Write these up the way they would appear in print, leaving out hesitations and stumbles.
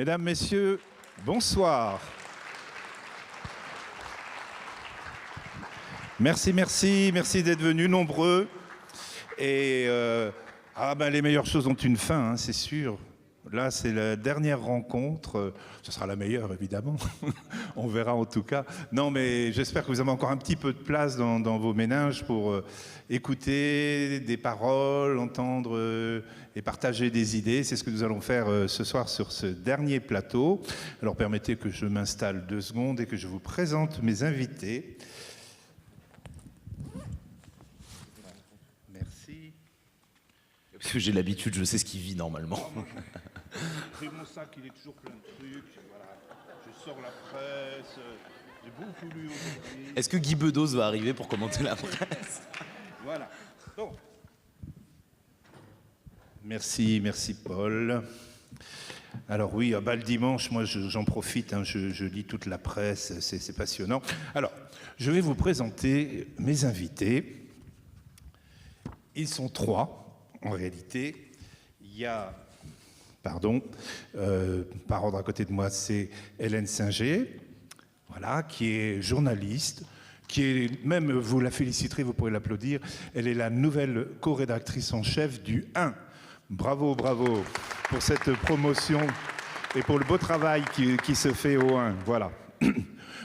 Mesdames, Messieurs, bonsoir. Merci d'être venus nombreux. Et les meilleures choses ont une fin, hein, c'est sûr. Là, c'est la dernière rencontre. Ce sera la meilleure, évidemment. On verra en tout cas. Non, mais j'espère que vous avez encore un petit peu de place dans vos méninges pour écouter des paroles, entendre et partager des idées. C'est ce que nous allons faire ce soir sur ce dernier plateau. Alors, permettez que je m'installe 2 secondes et que je vous présente mes invités. Merci. Parce que j'ai l'habitude, je sais ce qu'il vit normalement. J'ai mon sac, il est toujours plein de trucs. Voilà. Je sors la presse. J'ai beaucoup lu aujourd'hui. Est-ce que Guy Bedos va arriver pour commenter la presse? Voilà. Bon. Merci Paul. Alors oui, le dimanche, moi j'en profite, hein, je lis toute la presse, c'est passionnant. Alors, je vais vous présenter mes invités. Ils sont 3, en réalité. Il y a... par ordre à côté de moi, c'est Hélène Singer, voilà, qui est journaliste, qui est, même, vous la féliciterez, vous pourrez l'applaudir, elle est la nouvelle co-rédactrice en chef du 1. Bravo pour cette promotion et pour le beau travail qui se fait au 1, voilà.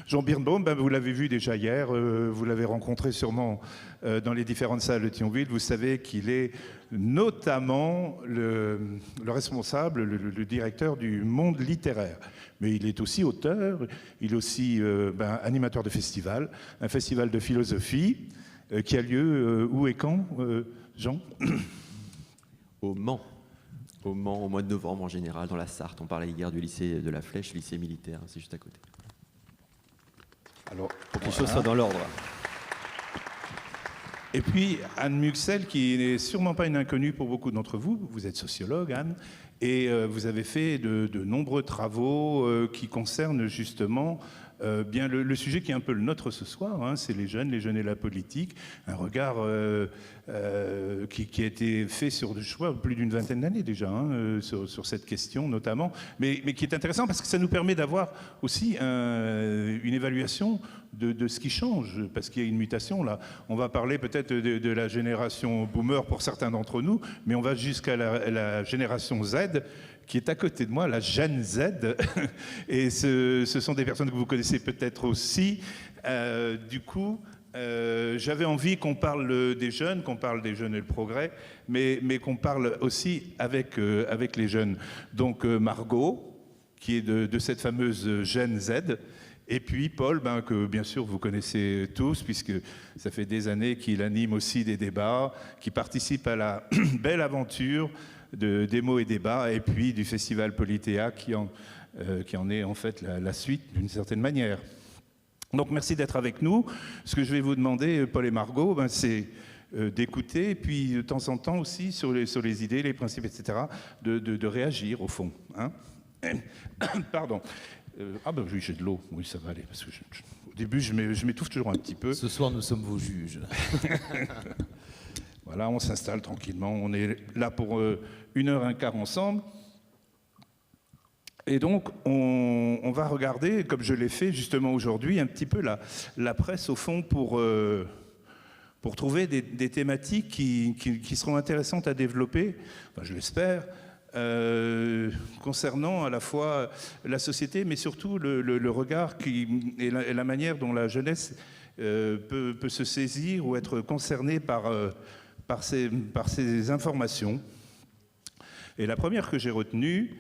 Jean Birnbaum, vous l'avez vu déjà hier, vous l'avez rencontré sûrement dans les différentes salles de Thionville. Vous savez qu'il est notamment le responsable, le directeur du Monde littéraire. Mais il est aussi auteur, il est aussi animateur de festival, un festival de philosophie qui a lieu où et quand, Jean? Au Mans. Au Mans, au mois de novembre en général, dans la Sarthe. On parlait hier du lycée de la Flèche, lycée militaire, c'est juste à côté. Alors, pour que les choses soient dans l'ordre. Et puis Anne Muxel, qui n'est sûrement pas une inconnue pour beaucoup d'entre vous. Vous êtes sociologue, Anne, et vous avez fait de nombreux travaux qui concernent justement bien le sujet qui est un peu le nôtre ce soir, hein, c'est les jeunes et la politique. Un regard qui a été fait sur, je crois, plus d'une vingtaine d'années déjà, hein, sur cette question notamment, mais qui est intéressant parce que ça nous permet d'avoir aussi une évaluation de ce qui change, parce qu'il y a une mutation là. On va parler peut-être de la génération boomer pour certains d'entre nous, mais on va jusqu'à la génération Z, qui est à côté de moi, la Gen Z. Et ce sont des personnes que vous connaissez peut-être aussi. Du coup, j'avais envie qu'on parle des jeunes et le progrès, mais qu'on parle aussi avec les jeunes. Donc Margot, qui est de cette fameuse Gen Z, et puis Paul, que bien sûr vous connaissez tous, puisque ça fait des années qu'il anime aussi des débats, qui participe à la belle aventure des mots et débats, et puis du festival Polythéa qui en est en fait la suite d'une certaine manière. Donc merci d'être avec nous. Ce que je vais vous demander, Paul et Margot, c'est d'écouter, et puis de temps en temps aussi sur les idées, les principes, etc., de réagir au fond. Hein. Pardon. Oui, j'ai de l'eau, oui ça va aller, parce que au début je m'étouffe toujours un petit peu. Ce soir nous sommes vos juges. Voilà, on s'installe tranquillement, on est là pour 1h15 ensemble. Et donc, on va regarder, comme je l'ai fait justement aujourd'hui, un petit peu la presse au fond pour trouver des thématiques qui seront intéressantes à développer, enfin, je l'espère, concernant à la fois la société, mais surtout le regard et la manière dont la jeunesse peut se saisir ou être concernée par ces informations. Et la première que j'ai retenue,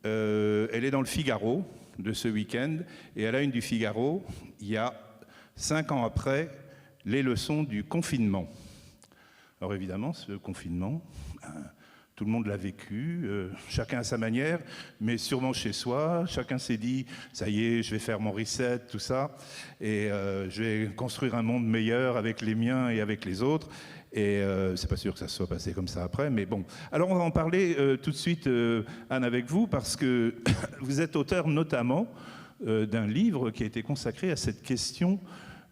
elle est dans le Figaro de ce week-end, et à la une du Figaro, il y a 5 ans après les leçons du confinement. Alors évidemment, ce confinement, tout le monde l'a vécu, chacun à sa manière, mais sûrement chez soi. Chacun s'est dit, ça y est, je vais faire mon reset, tout ça, et je vais construire un monde meilleur avec les miens et avec les autres. Et c'est pas sûr que ça se soit passé comme ça après, mais bon. Alors on va en parler tout de suite, Anne, avec vous, parce que vous êtes auteur notamment d'un livre qui a été consacré à cette question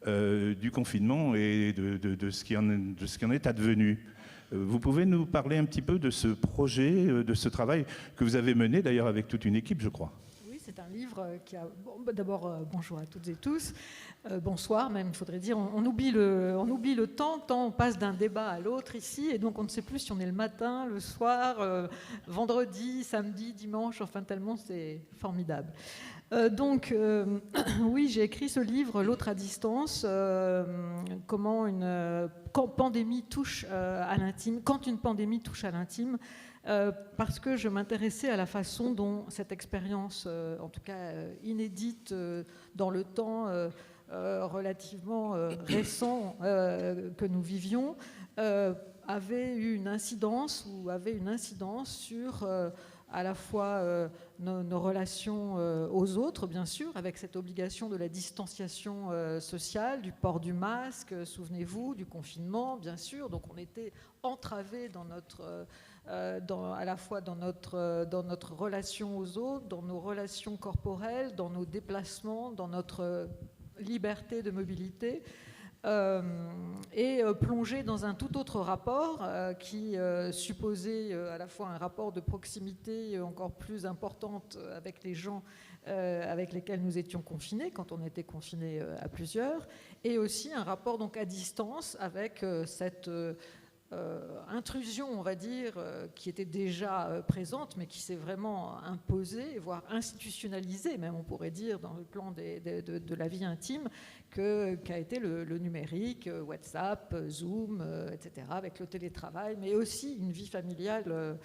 du confinement et de ce qui en est advenu. Vous pouvez nous parler un petit peu de ce projet, de ce travail que vous avez mené d'ailleurs avec toute une équipe, je crois. c'est un livre qui a... D'abord, bonjour à toutes et tous. Bonsoir même, il faudrait dire. On oublie le temps, tant on passe d'un débat à l'autre ici, et donc on ne sait plus si on est le matin, le soir, vendredi, samedi, dimanche, enfin tellement c'est formidable. Oui, j'ai écrit ce livre, L'autre à distance, comment quand pandémie touche à l'intime, quand une pandémie touche à l'intime, parce que je m'intéressais à la façon dont cette expérience, en tout cas inédite dans le temps relativement récent que nous vivions, avait eu une incidence sur à la fois nos relations aux autres, bien sûr, avec cette obligation de la distanciation sociale, du port du masque, souvenez-vous, du confinement, bien sûr. Donc on était entravés à la fois dans notre relation aux autres, dans nos relations corporelles, dans nos déplacements, dans notre liberté de mobilité. Et plongé dans un tout autre rapport qui supposait à la fois un rapport de proximité encore plus importante avec les gens avec lesquels nous étions confinés, quand on était confinés à plusieurs, et aussi un rapport donc à distance avec cette intrusion, on va dire, qui était déjà présente, mais qui s'est vraiment imposée, voire institutionnalisée, même on pourrait dire, dans le plan de la vie intime, qu'a été le numérique, WhatsApp, Zoom, etc., avec le télétravail, mais aussi une vie familiale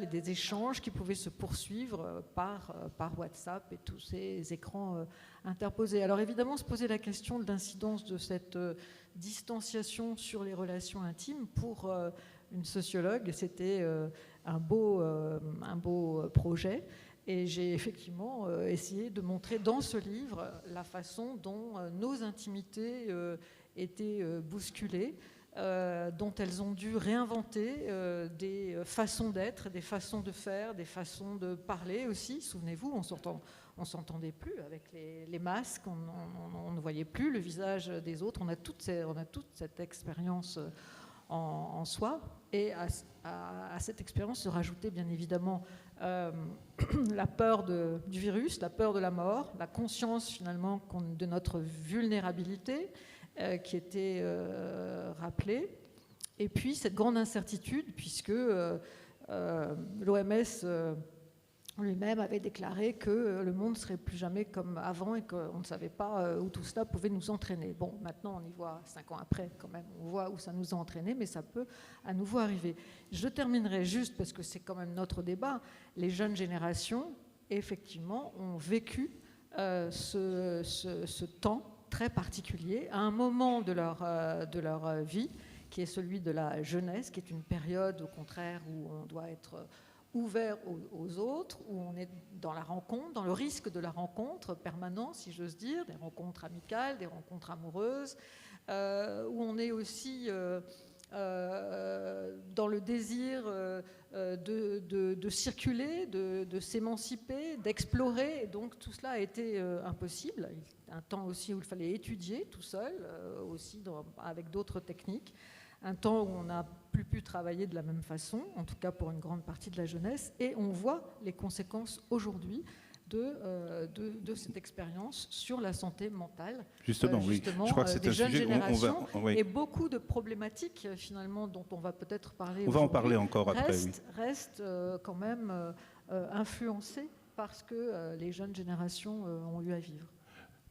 et des échanges qui pouvaient se poursuivre par WhatsApp et tous ces écrans interposés. Alors évidemment, se poser la question de l'incidence de cette distanciation sur les relations intimes pour une sociologue, c'était un beau projet. Et j'ai effectivement essayé de montrer dans ce livre la façon dont nos intimités étaient bousculées, dont elles ont dû réinventer des façons d'être, des façons de faire, des façons de parler aussi. Souvenez-vous, on s'entendait plus avec les masques, on ne voyait plus le visage des autres. On a toute cette expérience en soi. Et à cette expérience se rajoutait bien évidemment la peur du virus, la peur de la mort, la conscience finalement de notre vulnérabilité qui était rappelée. Et puis cette grande incertitude, puisque l'OMS lui-même avait déclaré que le monde ne serait plus jamais comme avant et qu'on ne savait pas où tout cela pouvait nous entraîner. Bon, maintenant on y voit 5 ans après quand même, on voit où ça nous a entraînés, mais ça peut à nouveau arriver. Je terminerai juste, parce que c'est quand même notre débat, les jeunes générations, effectivement, ont vécu ce temps très particulier, à un moment de leur vie, qui est celui de la jeunesse, qui est une période au contraire où on doit être ouvert aux autres, où on est dans la rencontre, dans le risque de la rencontre permanent, si j'ose dire, des rencontres amicales, des rencontres amoureuses, où on est aussi dans le désir de circuler, de s'émanciper, d'explorer. Et donc tout cela a été impossible. Un temps aussi où il fallait étudier tout seul, aussi avec d'autres techniques. Un temps où on n'a plus pu travailler de la même façon, en tout cas pour une grande partie de la jeunesse, et on voit les conséquences aujourd'hui de cette expérience sur la santé mentale. Justement, oui. Je crois que c'est un sujet où on va... Et beaucoup de problématiques, finalement, dont on va peut-être parler. On va en parler encore après, oui. Restent quand même influencées par ce que les jeunes générations ont eu à vivre.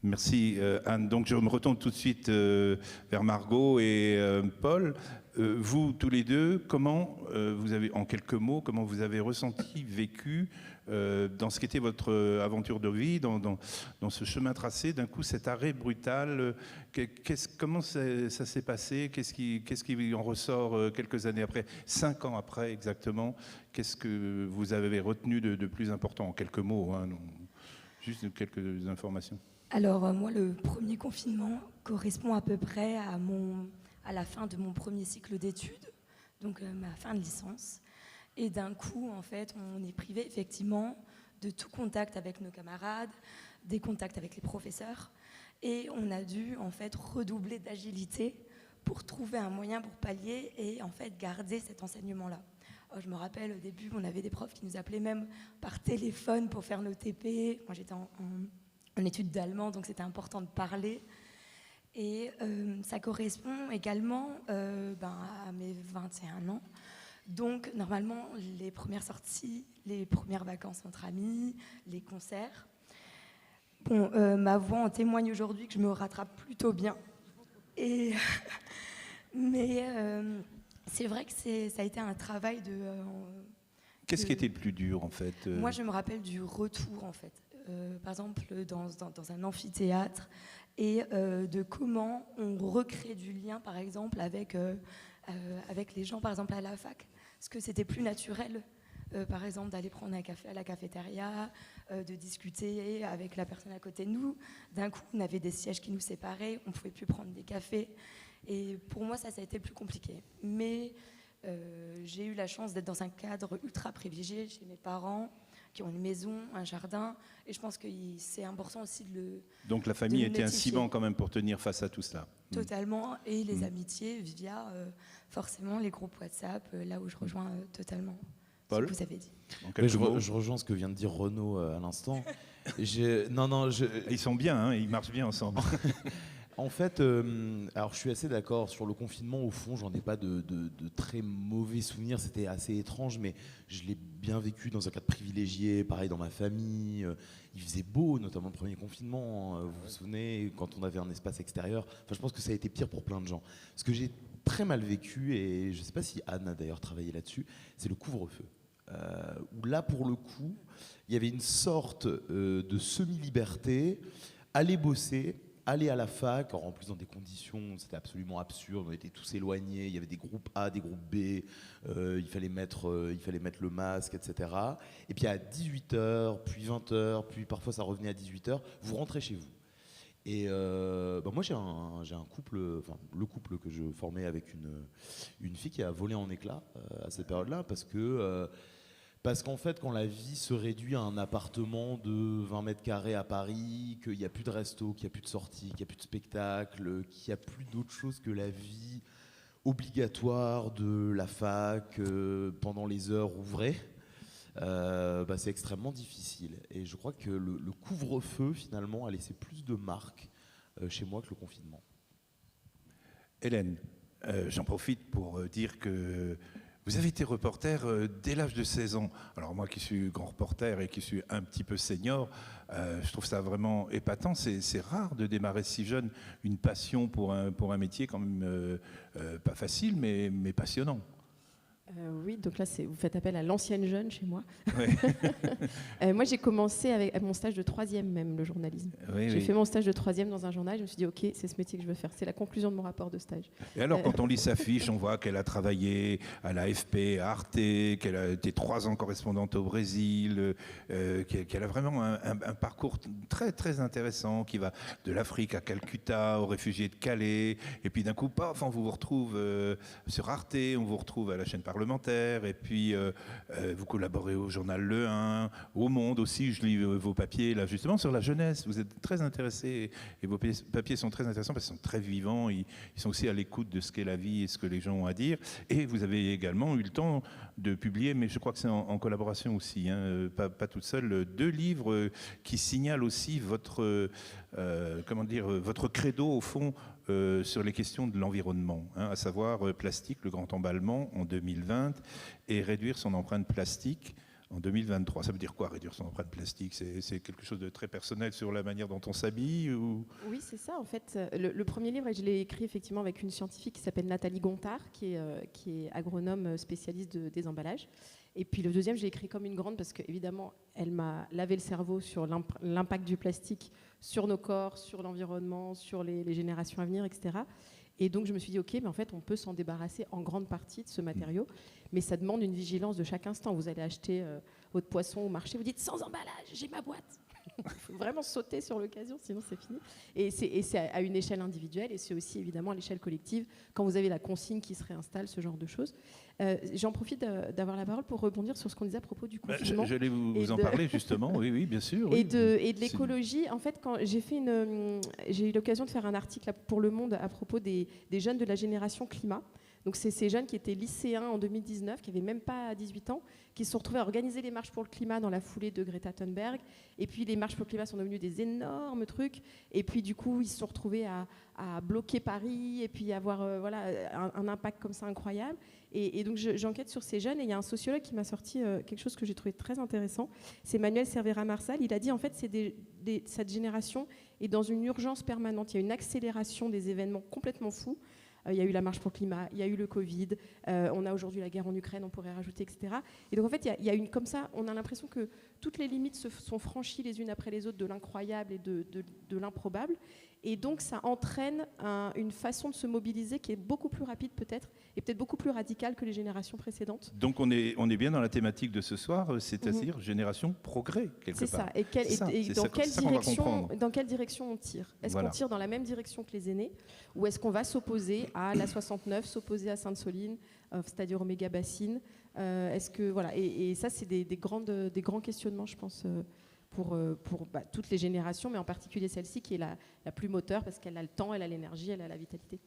Merci Anne. Donc je me retourne tout de suite vers Margot et Paul. Vous tous les deux, comment vous avez, en quelques mots, comment vous avez ressenti, vécu dans ce qu'était votre aventure de vie, dans ce chemin tracé, d'un coup cet arrêt brutal, comment ça s'est passé, qu'est-ce qui en ressort quelques années après, 5 ans après exactement, qu'est-ce que vous avez retenu de plus important, en quelques mots, hein, non, juste quelques informations. Alors moi, le premier confinement correspond à peu près à la fin de mon premier cycle d'études, donc ma fin de licence. Et d'un coup, en fait, on est privé effectivement de tout contact avec nos camarades, des contacts avec les professeurs. Et on a dû en fait redoubler d'agilité pour trouver un moyen pour pallier et en fait garder cet enseignement-là. Je me rappelle, au début, on avait des profs qui nous appelaient même par téléphone pour faire nos TP. Moi, j'étais en études d'allemand, donc c'était important de parler. Et ça correspond également à mes 21 ans. Donc, normalement, les premières sorties, les premières vacances entre amis, les concerts. Bon, ma voix en témoigne aujourd'hui que je me rattrape plutôt bien. Mais c'est vrai que ça a été un travail de... Qu'est-ce qui était le plus dur, en fait Moi, je me rappelle du retour, en fait. Par exemple, dans un amphithéâtre, et de comment on recrée du lien, par exemple, avec les gens, par exemple, à la fac. Parce que c'était plus naturel, par exemple, d'aller prendre un café à la cafétéria, de discuter avec la personne à côté de nous. D'un coup, on avait des sièges qui nous séparaient, on ne pouvait plus prendre des cafés. Et pour moi, ça a été plus compliqué. Mais j'ai eu la chance d'être dans un cadre ultra privilégié chez mes parents, qui ont une maison, un jardin. Et je pense que c'est important aussi de le... Donc la famille était un ciment quand même pour tenir face à tout cela. Totalement. Et les amitiés via forcément les groupes WhatsApp, là où je rejoins totalement Paul, ce que vous avez dit. Je rejoins ce que vient de dire Renaud à l'instant. Ils sont bien, hein, ils marchent bien ensemble. En fait, alors je suis assez d'accord sur le confinement. Au fond, j'en ai pas de très mauvais souvenirs. C'était assez étrange, mais je l'ai bien vécu dans un cadre privilégié. Pareil dans ma famille. Il faisait beau, notamment le premier confinement. Vous vous souvenez, quand on avait un espace extérieur. Enfin, je pense que ça a été pire pour plein de gens. Ce que j'ai très mal vécu, et je ne sais pas si Anne a d'ailleurs travaillé là-dessus, c'est le couvre-feu. Où là, pour le coup, il y avait une sorte de semi-liberté. Aller bosser, aller à la fac, en plus dans des conditions, c'était absolument absurde, on était tous éloignés, il y avait des groupes A, des groupes B, il fallait mettre le masque, etc. Et puis à 18h, puis 20h, puis parfois ça revenait à 18h, vous rentrez chez vous. Et moi j'ai un couple, enfin le couple que je formais avec une fille qui a volé en éclats à cette période-là, parce qu'en fait, quand la vie se réduit à un appartement de 20 mètres carrés à Paris, qu'il n'y a plus de resto, qu'il n'y a plus de sortie, qu'il n'y a plus de spectacle, qu'il n'y a plus d'autre chose que la vie obligatoire de la fac pendant les heures ouvrées, c'est extrêmement difficile. Et je crois que le couvre-feu, finalement, a laissé plus de marques chez moi que le confinement. Hélène, j'en profite pour dire que vous avez été reporter dès l'âge de 16 ans. Alors moi qui suis grand reporter et qui suis un petit peu senior, je trouve ça vraiment épatant. C'est rare de démarrer si jeune une passion pour un métier quand même pas facile mais passionnant. Oui, donc là, vous faites appel à l'ancienne jeune chez moi. Ouais. Moi, j'ai commencé avec mon stage de 3e même, le journalisme. J'ai fait mon stage de 3e dans un journal. Je me suis dit, OK, c'est ce métier que je veux faire. C'est la conclusion de mon rapport de stage. Et alors, quand on lit sa fiche, on voit qu'elle a travaillé à l'AFP, à Arte, qu'elle a été 3 ans correspondante au Brésil, qu'elle a vraiment un parcours très, très intéressant qui va de l'Afrique à Calcutta, aux réfugiés de Calais. Et puis d'un coup, paf, on vous retrouve sur Arte, on vous retrouve à la chaîne parlementaire, et puis vous collaborez au journal Le 1, au Monde aussi. Je lis vos papiers là justement sur la jeunesse. Vous êtes très intéressés et vos papiers sont très intéressants parce qu'ils sont très vivants. Ils sont aussi à l'écoute de ce qu'est la vie et ce que les gens ont à dire. Et vous avez également eu le temps de publier, mais je crois que c'est en collaboration aussi, hein, pas toute seule, 2 livres qui signalent aussi votre credo au fond. Sur les questions de l'environnement, hein, à savoir plastique, le grand emballement en 2020 et réduire son empreinte plastique en 2023. Ça veut dire quoi, réduire son empreinte plastique? C'est quelque chose de très personnel sur la manière dont on s'habille ou... Oui, c'est ça. En fait, le premier livre, je l'ai écrit effectivement avec une scientifique qui s'appelle Nathalie Gontard, qui est agronome spécialiste des emballages. Et puis le deuxième, je l'ai écrit comme une grande parce qu'évidemment, elle m'a lavé le cerveau sur l'impact du plastique sur nos corps, sur l'environnement, sur les générations à venir, etc. Et donc je me suis dit, OK, mais en fait, on peut s'en débarrasser en grande partie de ce matériau, mais ça demande une vigilance de chaque instant. Vous allez acheter votre poisson au marché, vous dites, sans emballage, j'ai ma boîte. Il faut vraiment sauter sur l'occasion, sinon c'est fini. Et c'est à une échelle individuelle, et c'est aussi évidemment à l'échelle collective, quand vous avez la consigne qui se réinstalle, ce genre de choses. J'en profite d'avoir la parole pour rebondir sur ce qu'on disait à propos du confinement. J'allais vous en parler justement, oui, bien sûr. Et de l'écologie. En fait, quand j'ai eu l'occasion de faire un article pour Le Monde à propos des jeunes de la génération climat. Donc c'est ces jeunes qui étaient lycéens en 2019, qui n'avaient même pas 18 ans, qui se sont retrouvés à organiser les marches pour le climat dans la foulée de Greta Thunberg. Et puis les marches pour le climat sont devenues des énormes trucs. Et puis du coup, ils se sont retrouvés à bloquer Paris et puis avoir un impact comme ça incroyable. Et donc j'enquête sur ces jeunes et il y a un sociologue qui m'a sorti quelque chose que j'ai trouvé très intéressant. C'est Manuel Cervera-Marsal. Il a dit en fait cette génération est dans une urgence permanente. Il y a une accélération des événements complètement fous. Il y a eu la marche pour le climat, il y a eu le Covid, on a aujourd'hui la guerre en Ukraine, on pourrait rajouter, etc. Et donc en fait, il y a une comme ça, on a l'impression que toutes les limites se sont franchies les unes après les autres de l'incroyable et de l'improbable. Et donc ça entraîne une façon de se mobiliser qui est beaucoup plus rapide peut-être, et peut-être beaucoup plus radicale que les générations précédentes. Donc on est bien dans la thématique de ce soir, c'est-à-dire génération progrès, quelque part. C'est ça. Et dans quelle direction on tire ? Est-ce qu'on tire dans la même direction que les aînés ? Ou est-ce qu'on va s'opposer à la 69, s'opposer à Sainte-Soline, c'est-à-dire au méga-bassine ? Et ça, c'est des grands questionnements, je pense, pour toutes les générations, mais en particulier celle-ci qui est la plus moteur parce qu'elle a le temps, elle a l'énergie, elle a la vitalité.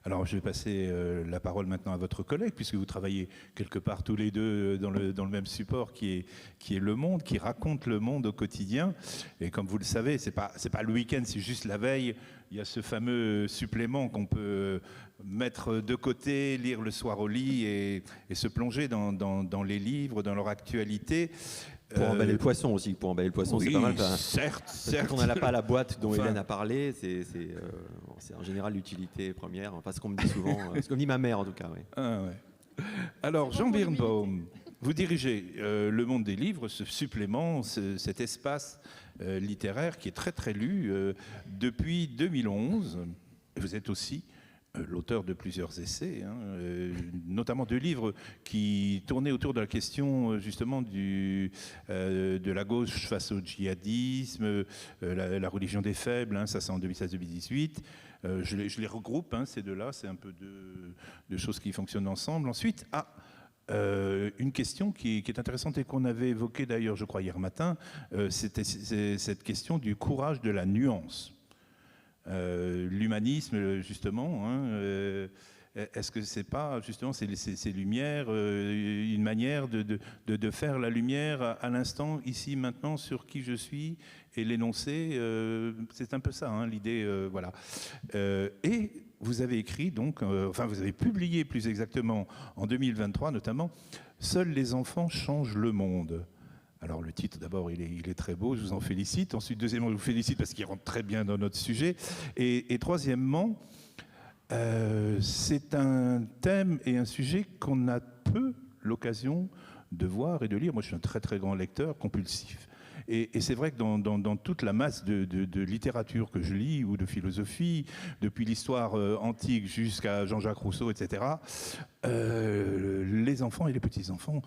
Alors, je vais passer la parole maintenant à votre collègue, puisque vous travaillez quelque part tous les deux dans le même support qui est Le Monde, qui raconte le monde au quotidien. Et comme vous le savez, c'est pas le week-end, c'est juste la veille. Il y a ce fameux supplément qu'on peut mettre de côté, lire le soir au lit et se plonger dans les livres, dans leur actualité. Pour emballer le poisson aussi. Pour emballer le poisson, oui, c'est pas mal. Certes. Quand on n'a pas la boîte dont Hélène a parlé, c'est en général l'utilité première. Enfin, ce qu'on me dit souvent, ce que me dit ma mère en tout cas. Oui. Ah, ouais. Alors, Jean Birnbaum, vous dirigez Le Monde des livres, ce supplément, cet espace littéraire qui est très très lu depuis 2011. Vous êtes aussi l'auteur de plusieurs essais, notamment 2 livres qui tournaient autour de la question justement de la gauche face au djihadisme, la religion des faibles, ça c'est en 2016-2018. Je les regroupe, ces deux-là, c'est un peu de choses qui fonctionnent ensemble. Ensuite, une question qui est intéressante et qu'on avait évoquée d'ailleurs, je crois, hier matin, c'est cette question du courage de la nuance. L'humanisme, justement, est-ce que c'est pas justement ces lumières, une manière de faire la lumière à l'instant, ici, maintenant, sur qui je suis et l'énoncer, c'est un peu ça, l'idée, voilà. Et vous avez écrit, donc, vous avez publié plus exactement en 2023, notamment, « Seuls les enfants changent le monde ». Alors le titre, d'abord, il est très beau, je vous en félicite. Ensuite, deuxièmement, je vous félicite parce qu'il rentre très bien dans notre sujet. Et troisièmement, c'est un thème et un sujet qu'on a peu l'occasion de voir et de lire. Moi, je suis un très très grand lecteur compulsif. Et c'est vrai que dans toute la masse de littérature que je lis, ou de philosophie, depuis l'histoire antique jusqu'à Jean-Jacques Rousseau, etc., les enfants et les petits-enfants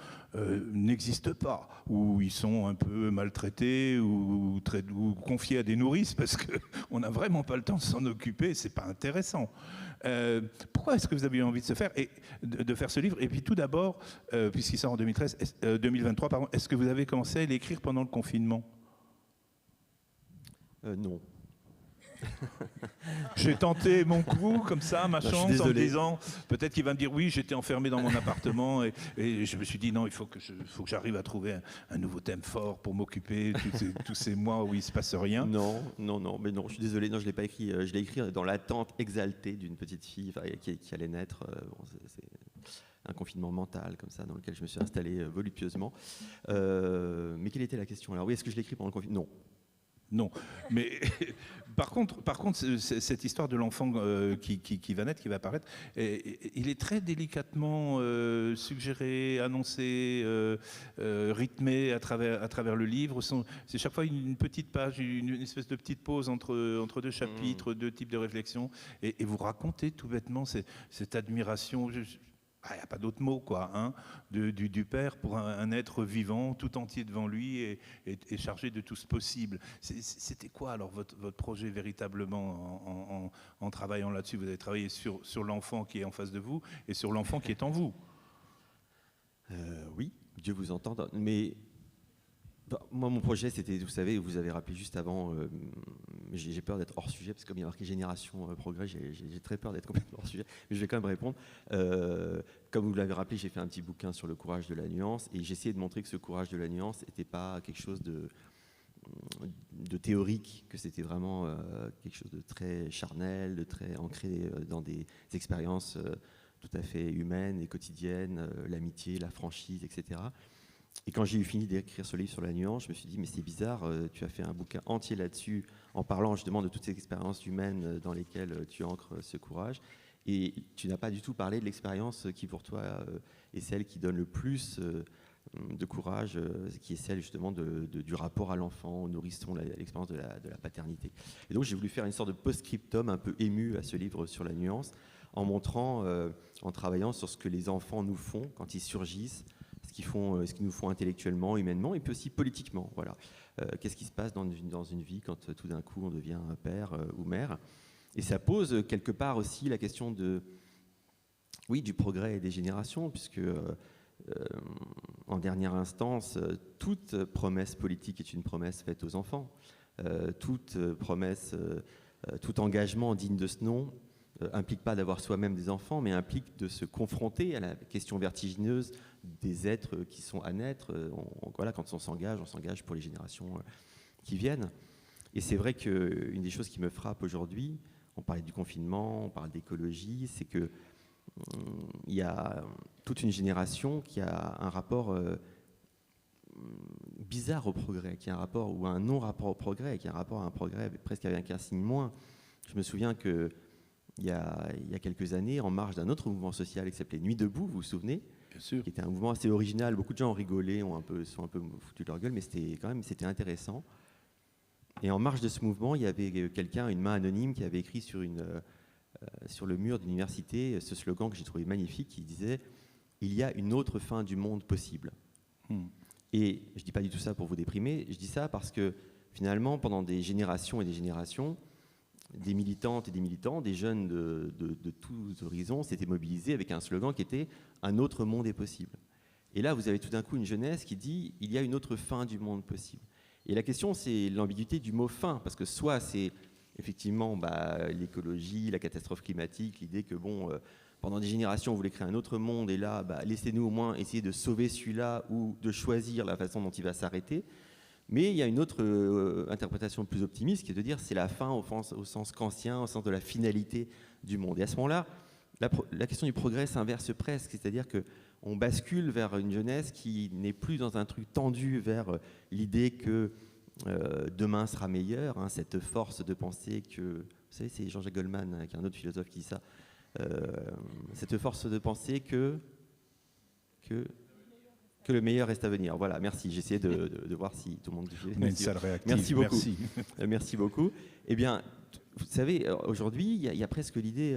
n'existent pas, ou ils sont un peu maltraités, ou confiés à des nourrices, parce qu'on n'a vraiment pas le temps de s'en occuper, c'est pas intéressant. Pourquoi est-ce que vous avez eu envie de faire ce livre ? Et puis tout d'abord, puisqu'il sort en 2023, pardon, est-ce que vous avez commencé à l'écrire pendant le confinement ? Non. J'ai tenté mon coup comme ça, ma chance, en me disant peut-être qu'il va me dire oui, j'étais enfermé dans mon appartement et je me suis dit non, il faut que j'arrive à trouver un nouveau thème fort pour m'occuper tous ces mois où il se passe rien. Non, je suis désolé, non, je l'ai pas écrit. Je l'ai écrit dans l'attente exaltée d'une petite fille qui allait naître. C'est un confinement mental comme ça dans lequel je me suis installé voluptueusement. Mais quelle était la question alors ? Oui, est-ce que je l'ai écrit pendant le confinement ? Non, mais par contre, cette histoire de l'enfant qui va naître, qui va apparaître, il est très délicatement suggéré, annoncé, rythmé à travers le livre. C'est chaque fois une petite page, une espèce de petite pause entre 2 chapitres, 2 types de réflexions, et vous racontez tout bêtement cette admiration. Il n'y a pas d'autre mot, quoi, du père pour un être vivant, tout entier devant lui et chargé de tout ce possible. C'était quoi alors votre projet véritablement en travaillant là-dessus ? Vous avez travaillé sur l'enfant qui est en face de vous et sur l'enfant qui est en vous. Oui, Dieu vous entende, mais Moi, mon projet, c'était, vous savez, vous avez rappelé juste avant, j'ai peur d'être hors sujet, parce que comme il y a marqué Génération Progrès, j'ai très peur d'être complètement hors sujet, mais je vais quand même répondre. Comme vous l'avez rappelé, j'ai fait un petit bouquin sur le courage de la nuance, et j'ai essayé de montrer que ce courage de la nuance n'était pas quelque chose de théorique, que c'était vraiment quelque chose de très charnel, de très ancré dans des expériences tout à fait humaines et quotidiennes, l'amitié, la franchise, etc. Et quand j'ai eu fini d'écrire ce livre sur la nuance, je me suis dit, mais c'est bizarre, tu as fait un bouquin entier là-dessus, en parlant justement de toutes ces expériences humaines dans lesquelles tu ancres ce courage, et tu n'as pas du tout parlé de l'expérience qui pour toi est celle qui donne le plus de courage, qui est celle justement du rapport à l'enfant, au nourrisson, l'expérience de la paternité. Et donc j'ai voulu faire une sorte de post-scriptum un peu ému à ce livre sur la nuance, en montrant, en travaillant sur ce que les enfants nous font quand ils surgissent, ce qu'ils nous font intellectuellement, humainement, et puis aussi politiquement. Voilà. Qu'est-ce qui se passe dans une vie quand tout d'un coup on devient un père ou mère. Et ça pose quelque part aussi la question du progrès et des générations, puisque en dernière instance, toute promesse politique est une promesse faite aux enfants. Toute promesse, tout engagement digne de ce nom implique pas d'avoir soi-même des enfants, mais implique de se confronter à la question vertigineuse des êtres qui sont à naître. Voilà, quand on s'engage pour les générations qui viennent. Et c'est vrai qu'une des choses qui me frappe aujourd'hui, on parlait du confinement, on parle d'écologie, c'est que il y a toute une génération qui a un rapport bizarre au progrès, qui a un rapport ou un non-rapport au progrès, qui a un rapport à un progrès presque avec un signe moins. Je me souviens que il y a quelques années, en marge d'un autre mouvement social qui s'appelait Nuit debout, vous vous souvenez ? Bien sûr. Qui était un mouvement assez original. Beaucoup de gens ont rigolé, sont un peu foutu de leur gueule, mais c'était intéressant. Et en marge de ce mouvement, il y avait quelqu'un, une main anonyme, qui avait écrit sur le mur de l'université ce slogan que j'ai trouvé magnifique, qui disait « Il y a une autre fin du monde possible ». Et je ne dis pas du tout ça pour vous déprimer, je dis ça parce que finalement, pendant des générations et des générations, des militantes et des militants, des jeunes de tous horizons s'étaient mobilisés avec un slogan qui était « Un autre monde est possible ». Et là, vous avez tout d'un coup une jeunesse qui dit « Il y a une autre fin du monde possible ». Et la question, c'est l'ambiguïté du mot « fin », parce que soit c'est effectivement l'écologie, la catastrophe climatique, l'idée que pendant des générations, on voulait créer un autre monde, et là, laissez-nous au moins essayer de sauver celui-là ou de choisir la façon dont il va s'arrêter. Mais il y a une autre interprétation plus optimiste qui est de dire c'est la fin au sens kantien, au sens de la finalité du monde. Et à ce moment-là, la question du progrès s'inverse presque, c'est-à-dire qu'on bascule vers une jeunesse qui n'est plus dans un truc tendu vers l'idée que demain sera meilleur, cette force de penser que... Vous savez, c'est Jean-Jacques Goldman, qui est un autre philosophe, qui dit ça. Cette force de penser que le meilleur reste à venir. Voilà, merci. J'essayais de voir si tout le monde... On a une salle réactive. Merci beaucoup. Merci beaucoup. Eh bien, vous savez, aujourd'hui, il y a presque l'idée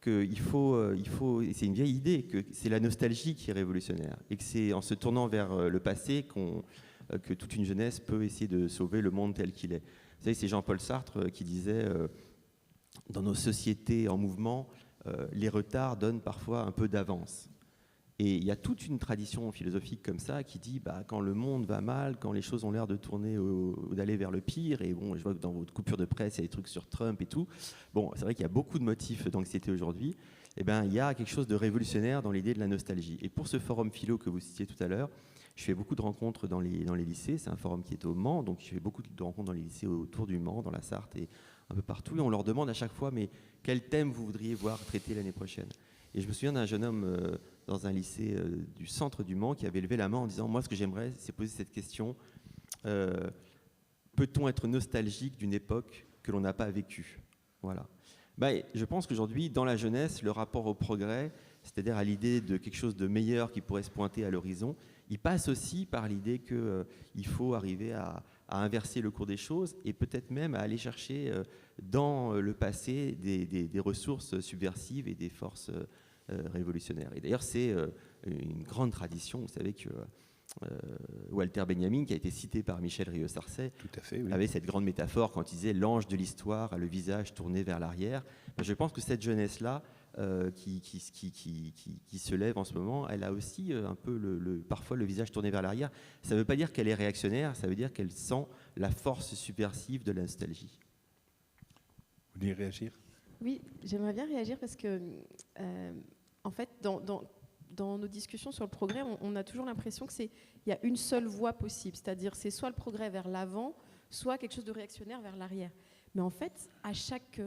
qu'il faut... c'est une vieille idée, que c'est la nostalgie qui est révolutionnaire. Et que c'est en se tournant vers le passé que toute une jeunesse peut essayer de sauver le monde tel qu'il est. Vous savez, c'est Jean-Paul Sartre qui disait dans nos sociétés en mouvement, les retards donnent parfois un peu d'avance. Et il y a toute une tradition philosophique comme ça qui dit quand le monde va mal, quand les choses ont l'air de tourner ou d'aller vers le pire, et je vois que dans votre coupure de presse, il y a des trucs sur Trump et tout. C'est vrai qu'il y a beaucoup de motifs d'anxiété aujourd'hui. Il y a quelque chose de révolutionnaire dans l'idée de la nostalgie. Et pour ce forum philo que vous citiez tout à l'heure, je fais beaucoup de rencontres dans les lycées. C'est un forum qui est au Mans, donc je fais beaucoup de rencontres dans les lycées autour du Mans, dans la Sarthe et un peu partout. Et on leur demande à chaque fois, mais quel thème vous voudriez voir traité l'année prochaine ? Et je me souviens d'un jeune homme dans un lycée du centre du Mans qui avait levé la main en disant « Moi, ce que j'aimerais, c'est poser cette question. Peut-on être nostalgique d'une époque que l'on n'a pas vécue ?» Voilà. Je pense qu'aujourd'hui, dans la jeunesse, le rapport au progrès, c'est-à-dire à l'idée de quelque chose de meilleur qui pourrait se pointer à l'horizon, il passe aussi par l'idée qu'il faut arriver à inverser le cours des choses et peut-être même à aller chercher dans le passé des ressources subversives et des forces révolutionnaires. Et d'ailleurs, c'est une grande tradition. Vous savez que Walter Benjamin, qui a été cité par Michel Rieux-Sarcey, Tout à fait, oui. avait cette grande métaphore quand il disait « l'ange de l'histoire a le visage tourné vers l'arrière ». Je pense que cette jeunesse-là, qui se lève en ce moment, elle a aussi un peu parfois le visage tourné vers l'arrière. Ça ne veut pas dire qu'elle est réactionnaire, ça veut dire qu'elle sent la force subversive de la nostalgie. Vous voulez réagir ? Oui, j'aimerais bien réagir parce que, en fait, dans nos discussions sur le progrès, on a toujours l'impression qu'il y a une seule voie possible, c'est-à-dire c'est soit le progrès vers l'avant, soit quelque chose de réactionnaire vers l'arrière. Mais en fait, à chaque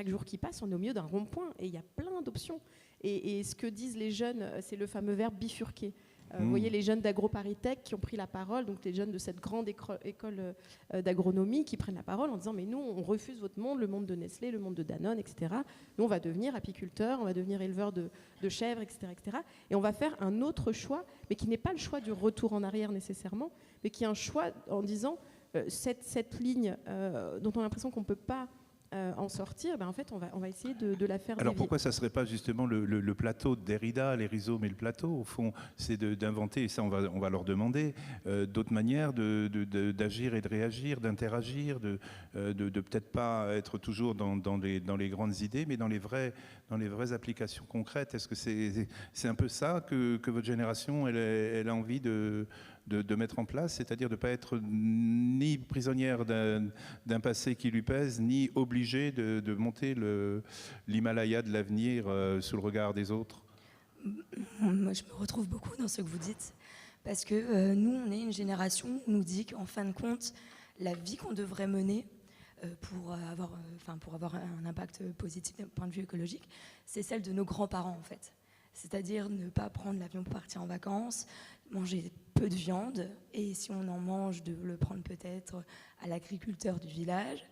jour qui passe, on est au milieu d'un rond-point et il y a plein d'options. Et ce que disent les jeunes, c'est le fameux verbe bifurquer. Vous voyez les jeunes d'AgroParisTech qui ont pris la parole, donc les jeunes de cette grande école d'agronomie qui prennent la parole en disant mais nous on refuse votre monde, le monde de Nestlé, le monde de Danone, etc. Nous on va devenir apiculteurs, on va devenir éleveurs de chèvres, etc., etc. Et on va faire un autre choix, mais qui n'est pas le choix du retour en arrière nécessairement, mais qui est un choix en disant cette ligne dont on a l'impression qu'on ne peut pas en sortir, en fait, on va essayer de la faire Alors dévier. pourquoi ça ne serait pas justement le plateau de Derrida, les rhizomes et le plateau, au fond, c'est d'inventer, et ça on va leur demander, d'autres manières d'agir et de réagir, d'interagir, de peut-être pas être toujours dans les grandes idées, mais dans les vraies applications concrètes. Est-ce que c'est un peu ça que votre génération elle a envie de mettre en place, c'est-à-dire de ne pas être ni prisonnière d'un passé qui lui pèse, ni obligée de monter l'Himalaya de l'avenir sous le regard des autres? Moi, je me retrouve beaucoup dans ce que vous dites, parce que nous, on est une génération où on nous dit qu'en fin de compte, la vie qu'on devrait mener pour avoir un impact positif d'un point de vue écologique, c'est celle de nos grands-parents, en fait. C'est-à-dire ne pas prendre l'avion pour partir en vacances, manger peu de viande, et si on en mange, de le prendre peut-être à l'agriculteur du village,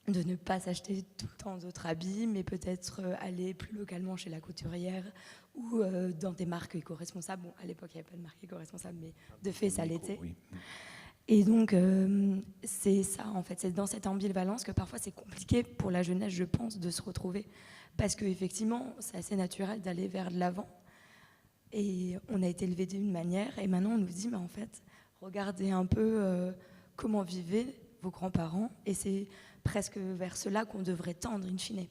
de ne pas s'acheter tout le temps d'autres habits, mais peut-être aller plus localement chez la couturière ou dans des marques éco-responsables. Bon, à l'époque, il n'y avait pas de marque éco-responsable, mais de fait, ça l'était. Oui. Et donc, c'est ça, en fait. C'est dans cette ambivalence que parfois, c'est compliqué pour la jeunesse, je pense, de se retrouver. Parce qu'effectivement, c'est assez naturel d'aller vers de l'avant. Et on a été élevé d'une manière, et maintenant, on nous dit, mais en fait, regardez un peu comment vivaient vos grands-parents, et c'est presque vers cela qu'on devrait tendre, in fine.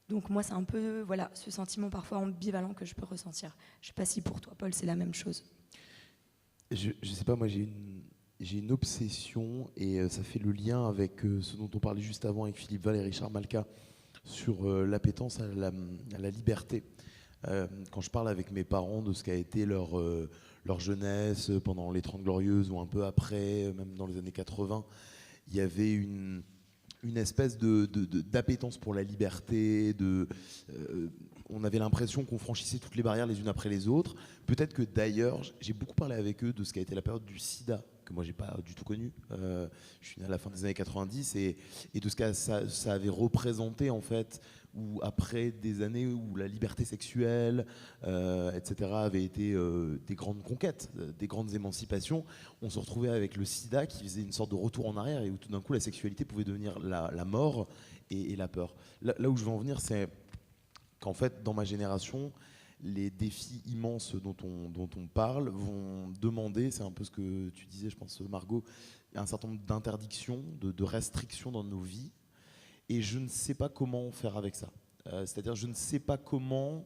Donc moi, c'est un peu ce sentiment parfois ambivalent que je peux ressentir. Je ne sais pas si pour toi, Paul, c'est la même chose. Je ne sais pas, moi j'ai une obsession, et ça fait le lien avec ce dont on parlait juste avant avec Philippe Val et Richard Malka sur l'appétence à la liberté. Quand je parle avec mes parents de ce qu'a été leur jeunesse pendant les 30 Glorieuses ou un peu après, même dans les années 80, il y avait une espèce d'appétence pour la liberté, on avait l'impression qu'on franchissait toutes les barrières les unes après les autres. Peut-être que d'ailleurs, j'ai beaucoup parlé avec eux de ce qu'a été la période du sida, que moi j'ai pas du tout connu. Je suis né à la fin des années 90 et de ce que ça avait représenté en fait, où après des années où la liberté sexuelle, etc., avait été des grandes conquêtes, des grandes émancipations, on se retrouvait avec le sida qui faisait une sorte de retour en arrière et où tout d'un coup la sexualité pouvait devenir la mort et la peur. Là où je veux en venir, c'est qu'en fait, dans ma génération, les défis immenses dont on parle vont demander, c'est un peu ce que tu disais, je pense, Margot, un certain nombre d'interdictions, de restrictions dans nos vies. Et je ne sais pas comment faire avec ça. C'est-à-dire, je ne sais pas comment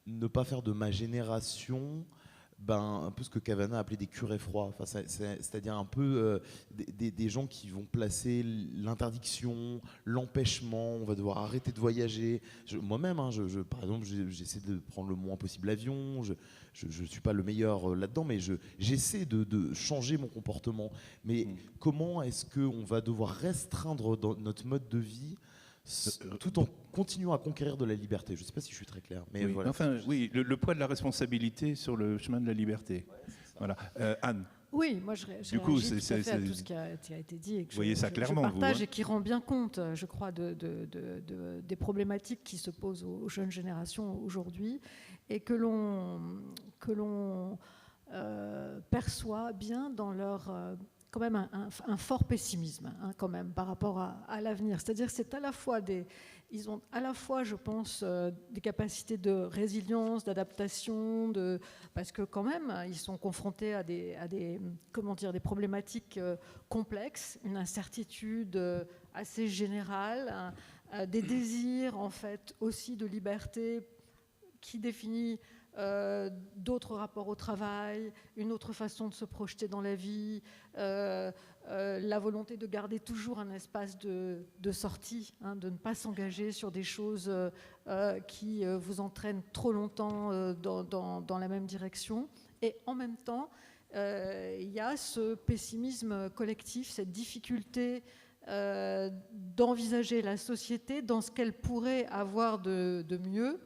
ne pas faire de ma génération un peu ce que Cavana appelait des curés froids. Enfin, c'est-à-dire un peu des gens qui vont placer l'interdiction, l'empêchement, on va devoir arrêter de voyager. Moi-même, par exemple, j'essaie de prendre le moins possible l'avion, je ne suis pas le meilleur là-dedans, mais j'essaie de changer mon comportement. Mais comment est-ce qu'on va devoir restreindre dans notre mode de vie tout en continuant à conquérir de la liberté? Je ne sais pas si je suis très clair. Mais oui. voilà. Enfin, oui, le poids de la responsabilité sur le chemin de la liberté. Ouais, voilà. Anne. Oui, moi je réagis tout à fait à tout ce qui a été dit et que voyez ça clairement, je partage, vous, et qui rend bien compte, je crois, des problématiques qui se posent aux jeunes générations aujourd'hui et que l'on perçoit bien dans leur quand même un fort pessimisme, hein, quand même, par rapport à l'avenir. C'est-à-dire que c'est à la fois ils ont à la fois, je pense, des capacités de résilience, d'adaptation, parce que quand même, ils sont confrontés à des problématiques complexes, une incertitude assez générale, des désirs, en fait, aussi de liberté qui définit d'autres rapports au travail, une autre façon de se projeter dans la vie, la volonté de garder toujours un espace de sortie, hein, de ne pas s'engager sur des choses qui vous entraînent trop longtemps dans la même direction. Et en même temps, il y a ce pessimisme collectif, cette difficulté d'envisager la société dans ce qu'elle pourrait avoir de mieux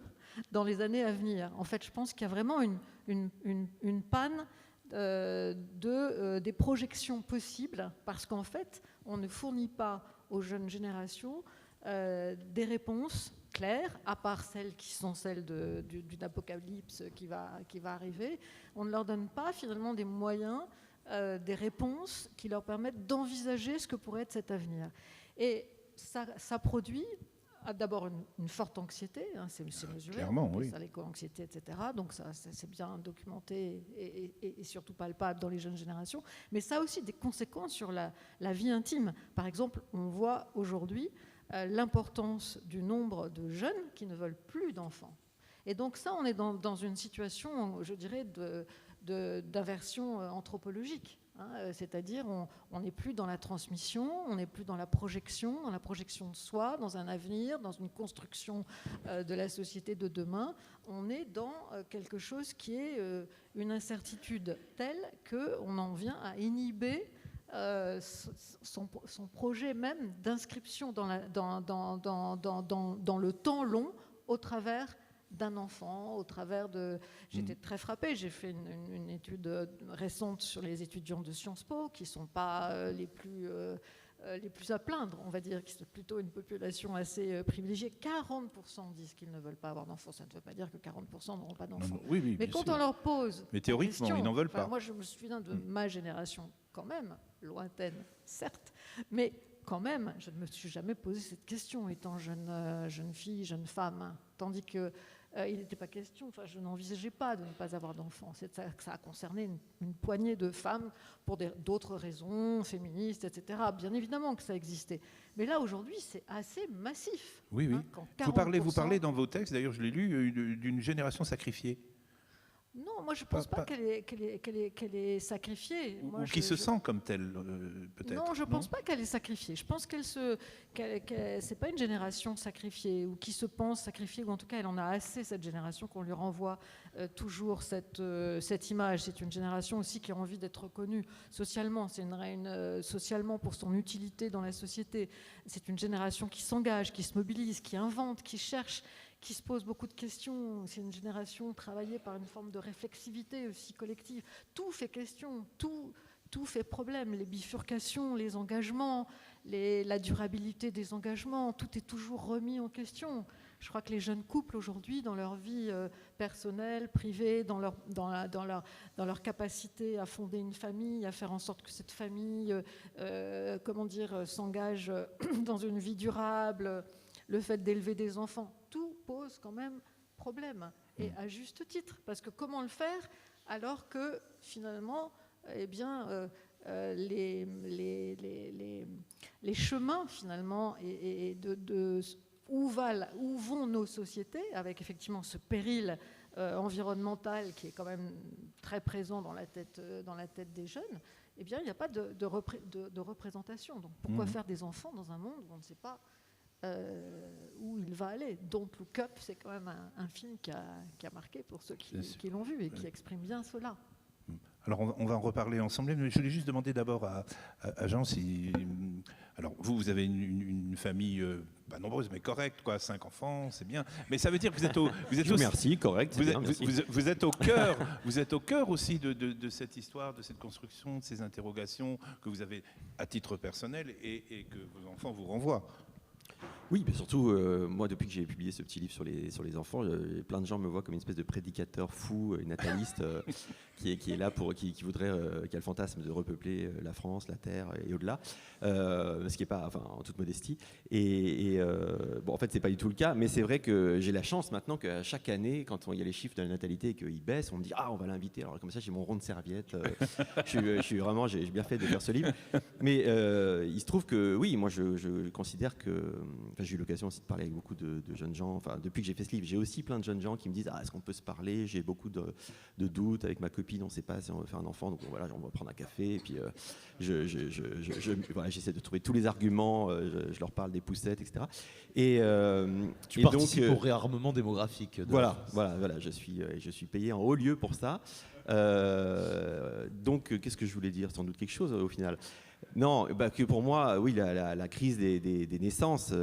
dans les années à venir. En fait, je pense qu'il y a vraiment une panne des projections possibles, parce qu'en fait, on ne fournit pas aux jeunes générations des réponses claires, à part celles qui sont celles d'une apocalypse qui va arriver. On ne leur donne pas finalement des moyens, des réponses qui leur permettent d'envisager ce que pourrait être cet avenir. Et ça produit d'abord une forte anxiété, hein, c'est mesuré, clairement, oui. l'éco-anxiété, etc. Donc ça, c'est bien documenté et surtout palpable dans les jeunes générations. Mais ça a aussi des conséquences sur la vie intime. Par exemple, on voit aujourd'hui l'importance du nombre de jeunes qui ne veulent plus d'enfants. Et donc ça, on est dans une situation, je dirais, d'inversion anthropologique. Hein, c'est-à-dire, on n'est plus dans la transmission, on n'est plus dans la projection de soi, dans un avenir, dans une construction de la société de demain. On est dans quelque chose qui est une incertitude telle qu'on en vient à inhiber son projet même d'inscription dans le temps long au travers d'un enfant, au travers de... J'étais très frappée, j'ai fait une étude récente sur les étudiants de Sciences Po, qui ne sont pas les plus à plaindre, on va dire, qui sont plutôt une population assez privilégiée. 40% disent qu'ils ne veulent pas avoir d'enfants. Ça ne veut pas dire que 40% n'auront pas d'enfants. Oui, mais quand on leur pose... Mais théoriquement, ils n'en veulent pas. Moi, je me souviens de ma génération, quand même, lointaine, certes, mais quand même, je ne me suis jamais posé cette question, étant jeune fille, jeune femme, tandis que il n'était pas question, enfin, je n'envisageais pas de ne pas avoir d'enfants. Ça a concerné une poignée de femmes pour d'autres raisons, féministes, etc. Bien évidemment que ça existait. Mais là, aujourd'hui, c'est assez massif. Oui, oui. Hein, vous parlez dans vos textes, d'ailleurs je l'ai lu, d'une génération sacrifiée. Non, moi je ne pense pas qu'elle est sacrifiée. Ou qui se sent comme telle, peut-être. Non, je ne pense pas qu'elle est sacrifiée. Je pense c'est pas une génération sacrifiée ou qui se pense sacrifiée, ou en tout cas elle en a assez, cette génération, qu'on lui renvoie toujours cette image. C'est une génération aussi qui a envie d'être reconnue socialement. C'est socialement pour son utilité dans la société. C'est une génération qui s'engage, qui se mobilise, qui invente, qui cherche, qui se pose beaucoup de questions. C'est une génération travaillée par une forme de réflexivité aussi collective. Tout fait question, tout fait problème. Les bifurcations, les engagements, la durabilité des engagements, tout est toujours remis en question. Je crois que les jeunes couples aujourd'hui, dans leur vie personnelle, privée, dans leur capacité à fonder une famille, à faire en sorte que cette famille, s'engage dans une vie durable, le fait d'élever des enfants, tout pose quand même problème, et à juste titre, parce que comment le faire alors que finalement, les chemins finalement et où vont nos sociétés, avec effectivement ce péril environnemental qui est quand même très présent dans la tête des jeunes, eh bien il n'y a pas de représentation. Donc pourquoi faire des enfants dans un monde où on ne sait pas où il va aller. Don't Look Up, c'est quand même un film qui a marqué pour ceux qui l'ont vu et qui exprime bien cela. Alors on va en reparler ensemble, mais je voulais juste demander d'abord à Jean si... Alors vous avez une famille pas nombreuse mais correcte, 5 enfants, c'est bien. Mais ça veut dire que vous êtes merci, correct. Vous êtes au cœur aussi de cette histoire, de cette construction, de ces interrogations que vous avez à titre personnel et que vos enfants vous renvoient. Oui, mais surtout, moi, depuis que j'ai publié ce petit livre sur les enfants, plein de gens me voient comme une espèce de prédicateur fou, nataliste, qui est là qui voudrait, qui a le fantasme de repeupler la France, la Terre et au-delà, ce qui n'est pas, enfin, en toute modestie. Bon, en fait, c'est pas du tout le cas, mais c'est vrai que j'ai la chance maintenant qu'à chaque année, quand il y a les chiffres de la natalité et qu'ils baissent, on me dit on va l'inviter. Alors comme ça, j'ai mon rond de serviette. Je suis vraiment, j'ai bien fait de faire ce livre. Mais il se trouve que oui, moi, je considère que j'ai eu l'occasion aussi de parler avec beaucoup de jeunes gens. Enfin, depuis que j'ai fait ce livre, j'ai aussi plein de jeunes gens qui me disent est-ce qu'on peut se parler? J'ai beaucoup de doutes avec ma copine, on ne sait pas si on veut faire un enfant, donc voilà, on va prendre un café. Et puis voilà, j'essaie de trouver tous les arguments, je leur parle des poussettes, etc. Tu participes au réarmement démographique. Voilà, je suis payé en haut lieu pour ça. Donc, qu'est-ce que je voulais dire? Sans doute quelque chose au final. Non, que pour moi, oui, la crise des naissances,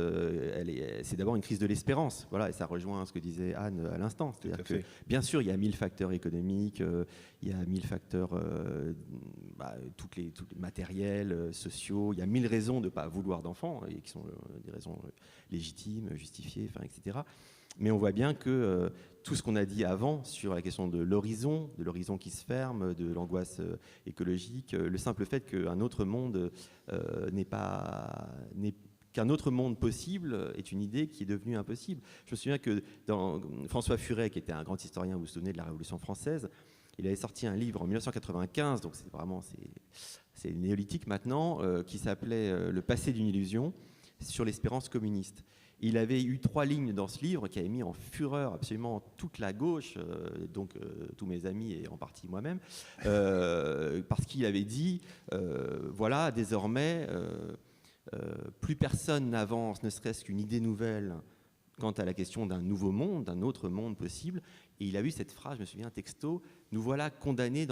c'est d'abord une crise de l'espérance. Voilà, et ça rejoint ce que disait Anne à l'instant. C'est-à-dire que, bien sûr, il y a 1000 facteurs économiques, il y a 1000 facteurs toutes les matériels, sociaux. Il y a 1000 raisons de ne pas vouloir d'enfants, et qui sont des raisons légitimes, justifiées, etc. Mais on voit bien que tout ce qu'on a dit avant sur la question de l'horizon qui se ferme, de l'angoisse écologique, le simple fait qu'un autre monde qu'un autre monde possible est une idée qui est devenue impossible. Je me souviens que dans François Furet, qui était un grand historien, vous vous souvenez de la Révolution française, il avait sorti un livre en 1995, donc c'est néolithique maintenant, qui s'appelait Le passé d'une illusion, sur l'espérance communiste. Il avait eu 3 lignes dans ce livre qui avaient mis en fureur absolument toute la gauche, tous mes amis et en partie moi-même, parce qu'il avait dit, voilà, désormais, plus personne n'avance, ne serait-ce qu'une idée nouvelle, quant à la question d'un nouveau monde, d'un autre monde possible. Et il a eu cette phrase, je me souviens, texto, nous voilà condamnés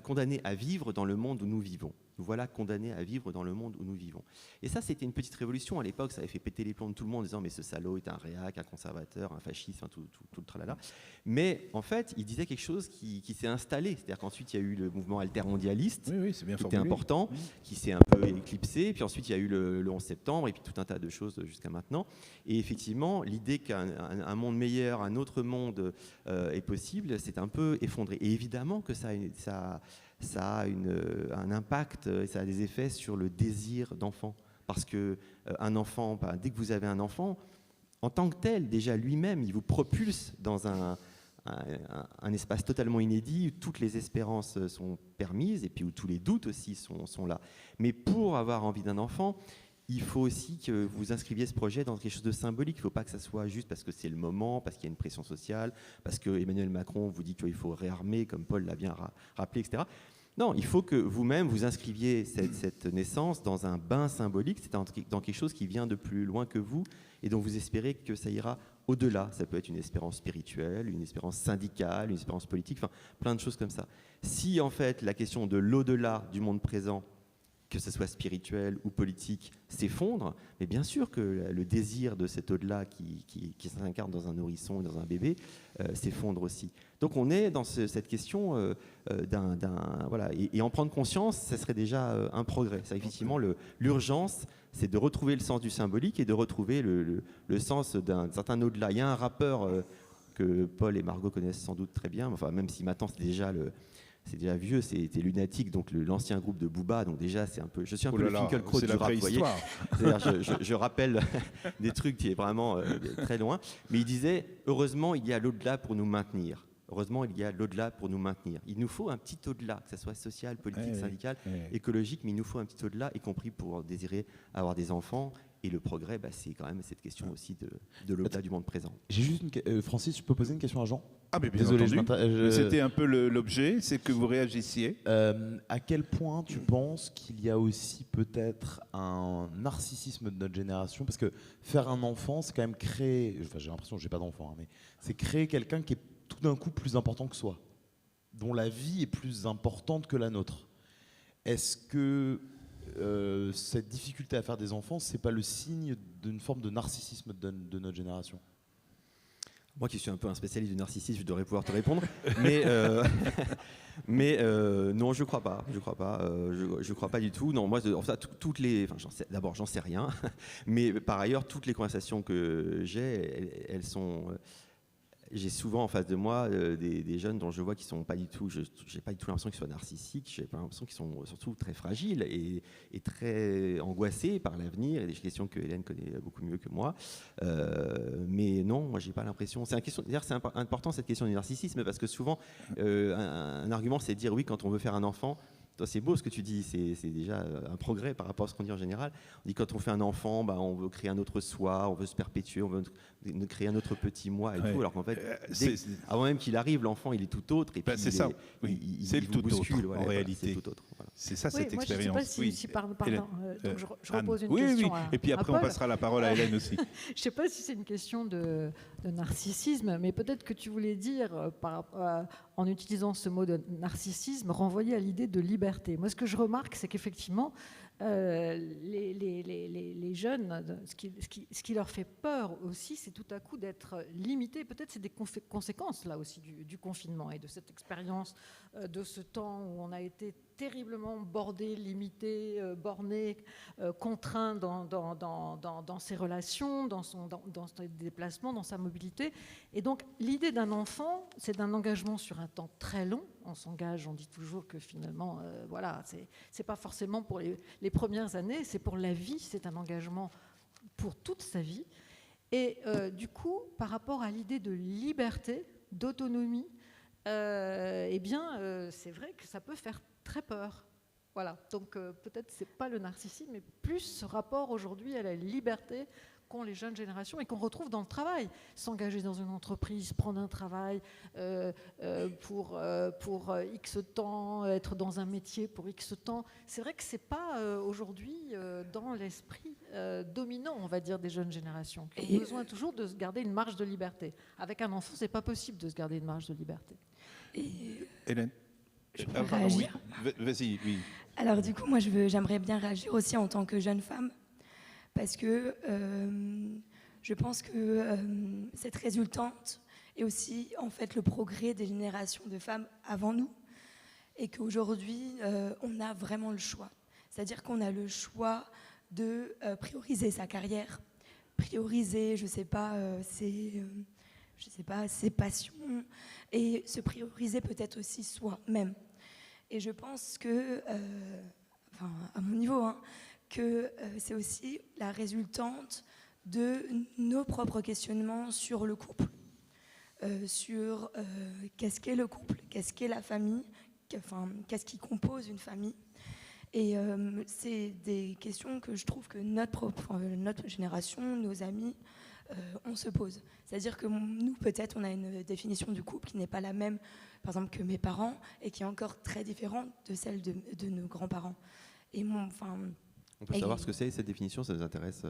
condamnés à vivre dans le monde où nous vivons. Nous voilà condamnés à vivre dans le monde où nous vivons. Et ça, c'était une petite révolution à l'époque. Ça avait fait péter les plombs de tout le monde en disant mais ce salaud est un réac, un conservateur, un fasciste, tout le tralala. Mais en fait, il disait quelque chose qui s'est installé. C'est-à-dire qu'ensuite, il y a eu le mouvement altermondialiste, qui était important, qui s'est un peu éclipsé. Puis ensuite, il y a eu le 11 septembre et puis tout un tas de choses jusqu'à maintenant. Et effectivement, l'idée qu'un monde meilleur, un autre monde est possible, c'est un peu effondré. Et évidemment que ça a un impact et ça a des effets sur le désir d'enfant. Parce qu'un enfant, dès que vous avez un enfant, en tant que tel, déjà lui-même, il vous propulse dans un espace totalement inédit où toutes les espérances sont permises et puis où tous les doutes aussi sont là. Mais pour avoir envie d'un enfant, il faut aussi que vous inscriviez ce projet dans quelque chose de symbolique. Il ne faut pas que ça soit juste parce que c'est le moment, parce qu'il y a une pression sociale, parce que Emmanuel Macron vous dit qu'il faut réarmer, comme Paul l'a bien rappelé, etc. Non, il faut que vous-même vous inscriviez cette naissance dans un bain symbolique, c'est dans quelque chose qui vient de plus loin que vous et dont vous espérez que ça ira au-delà. Ça peut être une espérance spirituelle, une espérance syndicale, une espérance politique, enfin plein de choses comme ça. Si en fait la question de l'au-delà du monde présent, que ce soit spirituel ou politique, s'effondre, mais bien sûr que le désir de cet au-delà qui s'incarne dans un nourrisson et dans un bébé s'effondre aussi. Donc on est dans cette question voilà, et en prendre conscience, ça serait déjà un progrès. Ça, effectivement, l'urgence, c'est de retrouver le sens du symbolique et de retrouver le sens d'un certain au-delà. Il y a un rappeur que Paul et Margot connaissent sans doute très bien, enfin, même si maintenant c'est déjà vieux, c'était Lunatic, donc l'ancien groupe de Booba, donc déjà c'est un peu, je suis un peu le Finkielkraut du rap, vous voyez. C'est-à-dire, je rappelle des trucs qui est vraiment très loin, mais il disait heureusement il y a l'au-delà pour nous maintenir. Heureusement, il y a l'au-delà pour nous maintenir. Il nous faut un petit au-delà, que ce soit social, politique, syndical, écologique, mais il nous faut un petit au-delà, y compris pour désirer avoir des enfants. Et le progrès, c'est quand même cette question aussi de l'au-delà du monde présent. J'ai juste Francis, je peux poser une question à Jean? Mais bien entendu. C'était un peu l'objet, c'est que vous réagissiez. À quel point tu penses qu'il y a aussi peut-être un narcissisme de notre génération? Parce que faire un enfant, c'est quand même créer, j'ai l'impression que j'ai pas d'enfant, mais c'est créer quelqu'un qui est tout d'un coup plus important que soi, dont la vie est plus importante que la nôtre. Est-ce que cette difficulté à faire des enfants, c'est pas le signe d'une forme de narcissisme de notre génération? Moi qui suis un peu un spécialiste du narcissisme, je devrais pouvoir te répondre. Mais non, je crois pas. Je crois pas du tout. Non, moi, toutes les. Enfin, d'abord, j'en sais rien. Mais par ailleurs, toutes les conversations que j'ai, elles sont. J'ai souvent en face de moi des jeunes dont je vois qu'ils sont pas du tout. J'ai pas du tout l'impression qu'ils soient narcissiques. J'ai pas l'impression qu'ils sont surtout très fragiles et très angoissés par l'avenir et des questions que Hélène connaît beaucoup mieux que moi. Mais non, moi j'ai pas l'impression. C'est important cette question du narcissisme parce que souvent un argument c'est de dire oui quand on veut faire un enfant. Toi, c'est beau ce que tu dis, c'est déjà un progrès par rapport à ce qu'on dit en général. On dit quand on fait un enfant, bah, on veut créer un autre soi, on veut se perpétuer, on veut créer un autre petit moi et tout. Alors qu'en fait, avant même qu'il arrive, l'enfant il est tout autre. Et puis c'est ça, oui. C'est le tout bouscule, autre en réalité. C'est tout autre. Voilà. C'est ça cette expérience. Moi, je ne sais pas si pardon, donc je repose une oui, question. Oui. Et puis après, on passera la parole à Hélène aussi. Je ne sais pas si c'est une question de narcissisme, mais peut-être que tu voulais dire, en utilisant ce mot de narcissisme, renvoyer à l'idée de liberté. Moi, ce que je remarque, c'est qu'effectivement, les jeunes, ce qui leur fait peur aussi, c'est tout à coup d'être limités. Peut-être c'est des conséquences, là aussi, du confinement et de cette expérience de ce temps où on a été terriblement bordé, limité, borné, contraint dans ses relations, dans ses déplacements, dans sa mobilité. Et donc, l'idée d'un enfant, c'est d'un engagement sur un temps très long. On s'engage, on dit toujours que finalement, voilà, c'est pas forcément pour les premières années, c'est pour la vie, c'est un engagement pour toute sa vie. Et du coup, par rapport à l'idée de liberté, d'autonomie, eh bien, c'est vrai que ça peut faire très peur. Voilà, donc peut-être c'est pas le narcissisme, mais plus ce rapport aujourd'hui à la liberté qu'ont les jeunes générations et qu'on retrouve dans le travail. S'engager dans une entreprise, prendre un travail pour X temps, être dans un métier pour X temps. C'est vrai que c'est pas aujourd'hui dans l'esprit dominant, on va dire, des jeunes générations, qui ont besoin toujours de se garder une marge de liberté. Avec un enfant, c'est pas possible de se garder une marge de liberté. Hélène, réagir. Oui. Vas-y, oui. Alors du coup, moi, j'aimerais bien réagir aussi en tant que jeune femme, parce que je pense que cette résultante est aussi en fait le progrès des générations de femmes avant nous, et qu'aujourd'hui, on a vraiment le choix. C'est-à-dire qu'on a le choix de prioriser sa carrière, prioriser, je sais pas, ses passions, et se prioriser peut-être aussi soi-même. Et je pense que, à mon niveau, que c'est aussi la résultante de nos propres questionnements sur le couple, sur qu'est-ce qu'est le couple, qu'est-ce qu'est la famille, qu'est-ce qui compose une famille. Et c'est des questions que je trouve que notre génération, nos amis, on se pose. C'est-à-dire que nous, peut-être, on a une définition du couple qui n'est pas la même, par exemple, que mes parents, et qui est encore très différente de celle de nos grands-parents. Et on peut savoir ce que c'est, cette définition, ça nous intéresse.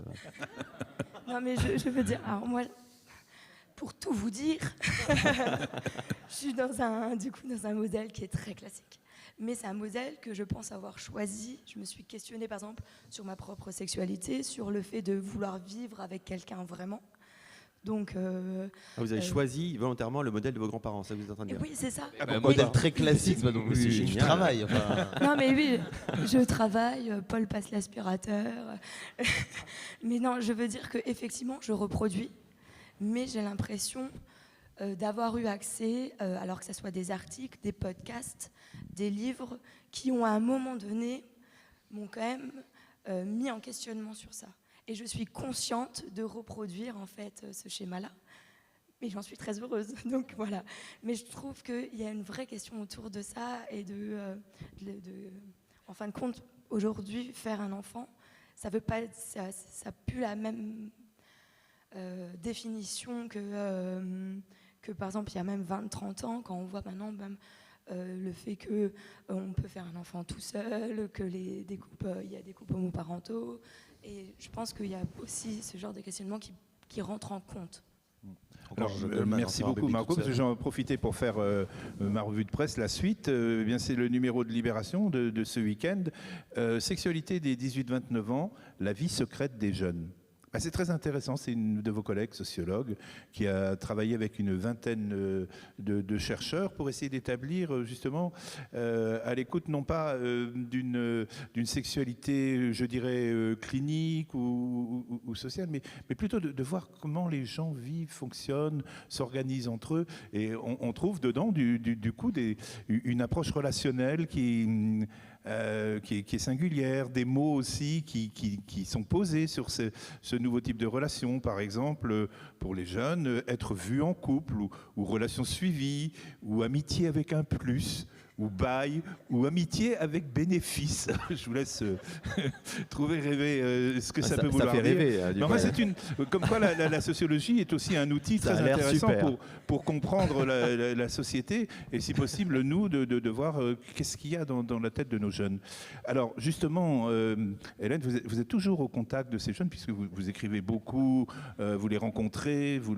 Non, mais je veux dire, alors moi, pour tout vous dire, je suis dans un modèle qui est très classique. Mais c'est un modèle que je pense avoir choisi. Je me suis questionnée, par exemple, sur ma propre sexualité, sur le fait de vouloir vivre avec quelqu'un vraiment. Donc, vous avez choisi volontairement le modèle de vos grands-parents, ça vous êtes en train de dire? Oui, c'est ça. Un modèle très classique, donc c'est du génial. travail. Enfin. Non, mais oui, je travaille, Paul passe l'aspirateur. Mais non, je veux dire qu'effectivement, je reproduis, mais j'ai l'impression d'avoir eu accès, alors que ce soit des articles, des podcasts, des livres, qui ont à un moment donné, m'ont quand même mis en questionnement sur ça. Et je suis consciente de reproduire en fait ce schéma-là. Mais j'en suis très heureuse, donc voilà. Mais je trouve qu'il y a une vraie question autour de ça et en fin de compte, aujourd'hui, faire un enfant, ça veut pas, ça pue la même définition que par exemple il y a même 20-30 ans, quand on voit maintenant même le fait qu'on peut faire un enfant tout seul, que il y a des couples homoparentaux. Et je pense qu'il y a aussi ce genre de questionnement qui rentre en compte. Alors, merci beaucoup Marco, parce que j'en ai profité pour faire ma revue de presse. La suite, bien c'est le numéro de Libération de ce week-end. Sexualité des 18-29 ans, la vie secrète des jeunes. C'est très intéressant. C'est une de vos collègues sociologues qui a travaillé avec une vingtaine de chercheurs pour essayer d'établir justement à l'écoute non pas d'une sexualité, je dirais, clinique ou sociale, mais plutôt de voir comment les gens vivent, fonctionnent, s'organisent entre eux. Et on trouve dedans du coup une approche relationnelle qui est singulière, des mots aussi qui sont posés sur ce nouveau type de relation. Par exemple, pour les jeunes, être vu en couple ou relation suivie ou amitié avec un plus ou bail ou amitié avec bénéfice. Je vous laisse trouver, rêver ce que ça peut vouloir dire. Ça fait rêver. Mais enfin, comme quoi la sociologie est aussi un outil très intéressant pour comprendre la société et si possible, nous, de voir qu'est-ce qu'il y a dans la tête de nos jeunes. Alors justement, Hélène, vous êtes toujours au contact de ces jeunes puisque vous écrivez beaucoup, vous les rencontrez, vous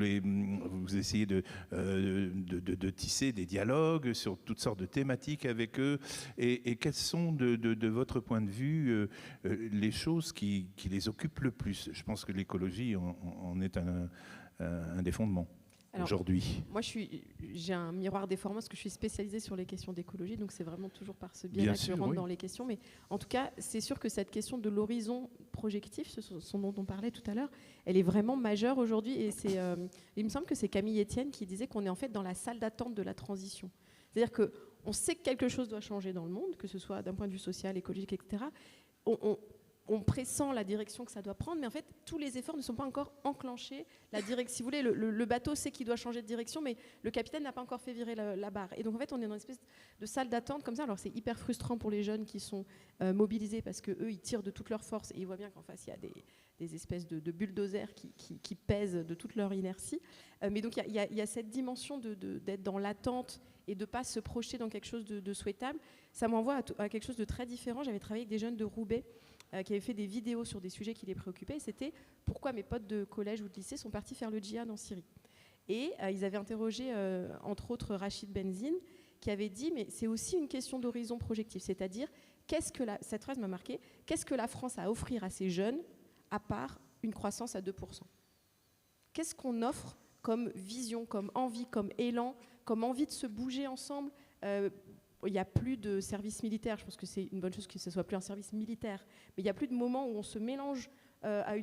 essayez de tisser des dialogues sur toutes sortes de thématiques avec eux, et quelles sont de votre point de vue les choses qui les occupent le plus? Je pense que l'écologie en est un des fondements. Alors, aujourd'hui, moi, j'ai un miroir déformant parce que je suis spécialisée sur les questions d'écologie, donc c'est vraiment toujours par ce biais-là que je rentre dans les questions. Mais en tout cas, c'est sûr que cette question de l'horizon projectif, ce dont on parlait tout à l'heure, elle est vraiment majeure aujourd'hui. Et il me semble que c'est Camille Etienne qui disait qu'on est en fait dans la salle d'attente de la transition. C'est-à-dire qu'on sait que quelque chose doit changer dans le monde, que ce soit d'un point de vue social, écologique, etc. On pressent la direction que ça doit prendre, mais en fait, tous les efforts ne sont pas encore enclenchés. Si vous voulez, le bateau sait qu'il doit changer de direction, mais le capitaine n'a pas encore fait virer la barre. Et donc, en fait, on est dans une espèce de salle d'attente comme ça. Alors, c'est hyper frustrant pour les jeunes qui sont mobilisés parce qu'eux, ils tirent de toute leur force et ils voient bien qu'en face, il y a des espèces de bulldozers qui pèsent de toute leur inertie. Mais donc, il y a cette dimension d'être dans l'attente et de ne pas se projeter dans quelque chose de souhaitable. Ça m'envoie à quelque chose de très différent. J'avais travaillé avec des jeunes de Roubaix qui avaient fait des vidéos sur des sujets qui les préoccupaient. C'était pourquoi mes potes de collège ou de lycée sont partis faire le djihad en Syrie. Et ils avaient interrogé, entre autres, Rachid Benzine, qui avait dit, mais c'est aussi une question d'horizon projectif. C'est-à-dire, cette phrase m'a marqué, qu'est-ce que la France a à offrir à ces jeunes, à part une croissance à 2%? Qu'est-ce qu'on offre comme vision, comme envie, comme élan, comme envie de se bouger ensemble? Il n'y a plus de service militaire. Je pense que c'est une bonne chose que ce ne soit plus un service militaire. Mais il n'y a plus de moment où on se mélange à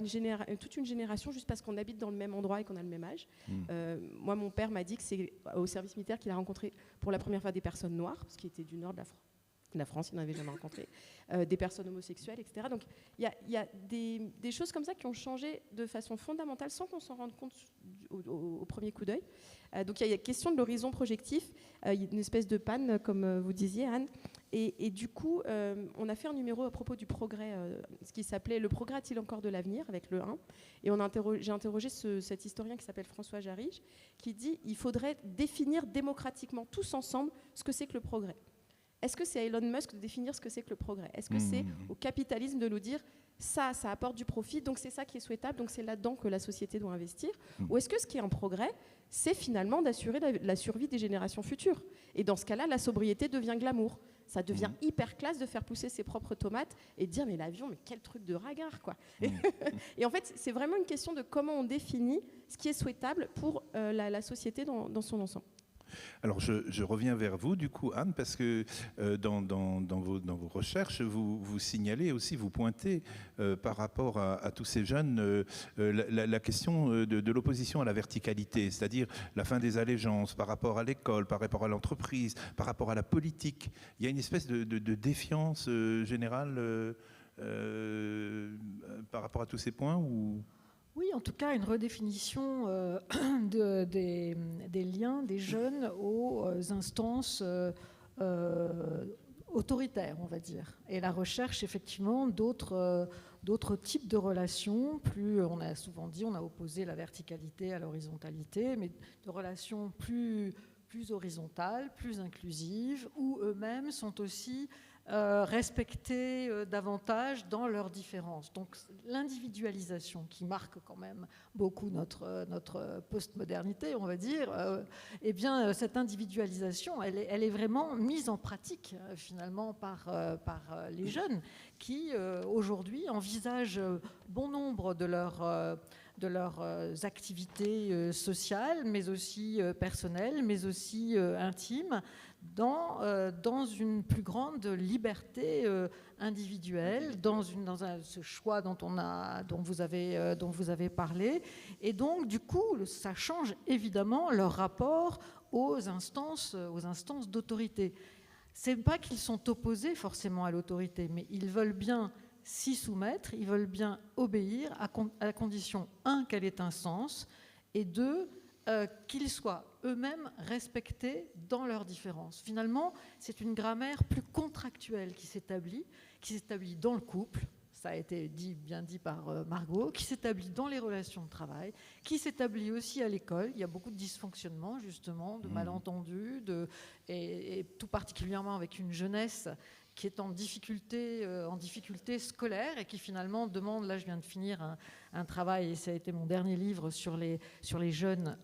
toute une génération juste parce qu'on habite dans le même endroit et qu'on a le même âge. Moi, mon père m'a dit que c'est au service militaire qu'il a rencontré pour la première fois des personnes noires, parce qu'il était du nord de la France, il n'en avait jamais rencontré, des personnes homosexuelles, etc. Donc il y a des choses comme ça qui ont changé de façon fondamentale sans qu'on s'en rende compte au premier coup d'œil. Donc il y a la question de l'horizon projectif, il y a une espèce de panne, comme vous disiez, Anne. Et du coup, on a fait un numéro à propos du progrès, ce qui s'appelait « Le progrès a-t-il encore de l'avenir ?» avec le 1. Et j'ai interrogé cet historien qui s'appelle François Jarige, qui dit « Il faudrait définir démocratiquement, tous ensemble, ce que c'est que le progrès. » Est-ce que c'est à Elon Musk de définir ce que c'est que le progrès? Est-ce que c'est au capitalisme de nous dire ça apporte du profit, donc c'est ça qui est souhaitable, donc c'est là-dedans que la société doit investir? Ou est-ce que ce qui est un progrès, c'est finalement d'assurer la survie des générations futures? Et dans ce cas-là, la sobriété devient glamour. Ça devient hyper classe de faire pousser ses propres tomates et de dire mais l'avion, mais quel truc de ringard, quoi. Et en fait, c'est vraiment une question de comment on définit ce qui est souhaitable pour la société dans son ensemble. Alors je reviens vers vous du coup, Anne, parce que dans vos recherches, vous signalez aussi, vous pointez par rapport à tous ces jeunes la question de l'opposition à la verticalité, c'est-à-dire la fin des allégeances par rapport à l'école, par rapport à l'entreprise, par rapport à la politique. Il y a une espèce de défiance générale par rapport à tous ces points ou... Oui, en tout cas, une redéfinition des liens des jeunes aux instances autoritaires, on va dire. Et la recherche, effectivement, d'autres types de relations. On a souvent dit, on a opposé la verticalité à l'horizontalité, mais de relations plus horizontales, plus inclusives, où eux-mêmes sont aussi respectés davantage dans leurs différences. Donc l'individualisation qui marque quand même beaucoup notre postmodernité, on va dire, eh bien cette individualisation, elle est vraiment mise en pratique finalement par les jeunes qui aujourd'hui envisagent bon nombre de leurs activités sociales, mais aussi personnelles, mais aussi intimes, dans une plus grande liberté individuelle, dans ce choix dont vous avez parlé. Et donc, du coup, ça change évidemment leur rapport aux instances d'autorité. C'est pas qu'ils sont opposés forcément à l'autorité, mais ils veulent bien s'y soumettre, ils veulent bien obéir à la condition, 1, qu'elle ait un sens, et 2, qu'ils soient eux-mêmes respectés dans leurs différences. Finalement, c'est une grammaire plus contractuelle qui s'établit dans le couple, ça a été bien dit par Margot, qui s'établit dans les relations de travail, qui s'établit aussi à l'école. Il y a beaucoup de dysfonctionnements, justement, de malentendus, et tout particulièrement avec une jeunesse qui est en difficulté scolaire et qui finalement demande, là je viens de finir un travail, et ça a été mon dernier livre sur les jeunes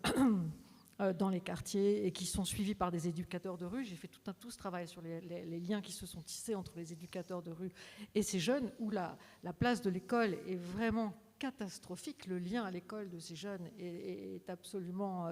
dans les quartiers et qui sont suivis par des éducateurs de rue. J'ai fait tout ce travail sur les liens qui se sont tissés entre les éducateurs de rue et ces jeunes, où la place de l'école est vraiment catastrophique. Le lien à l'école de ces jeunes est absolument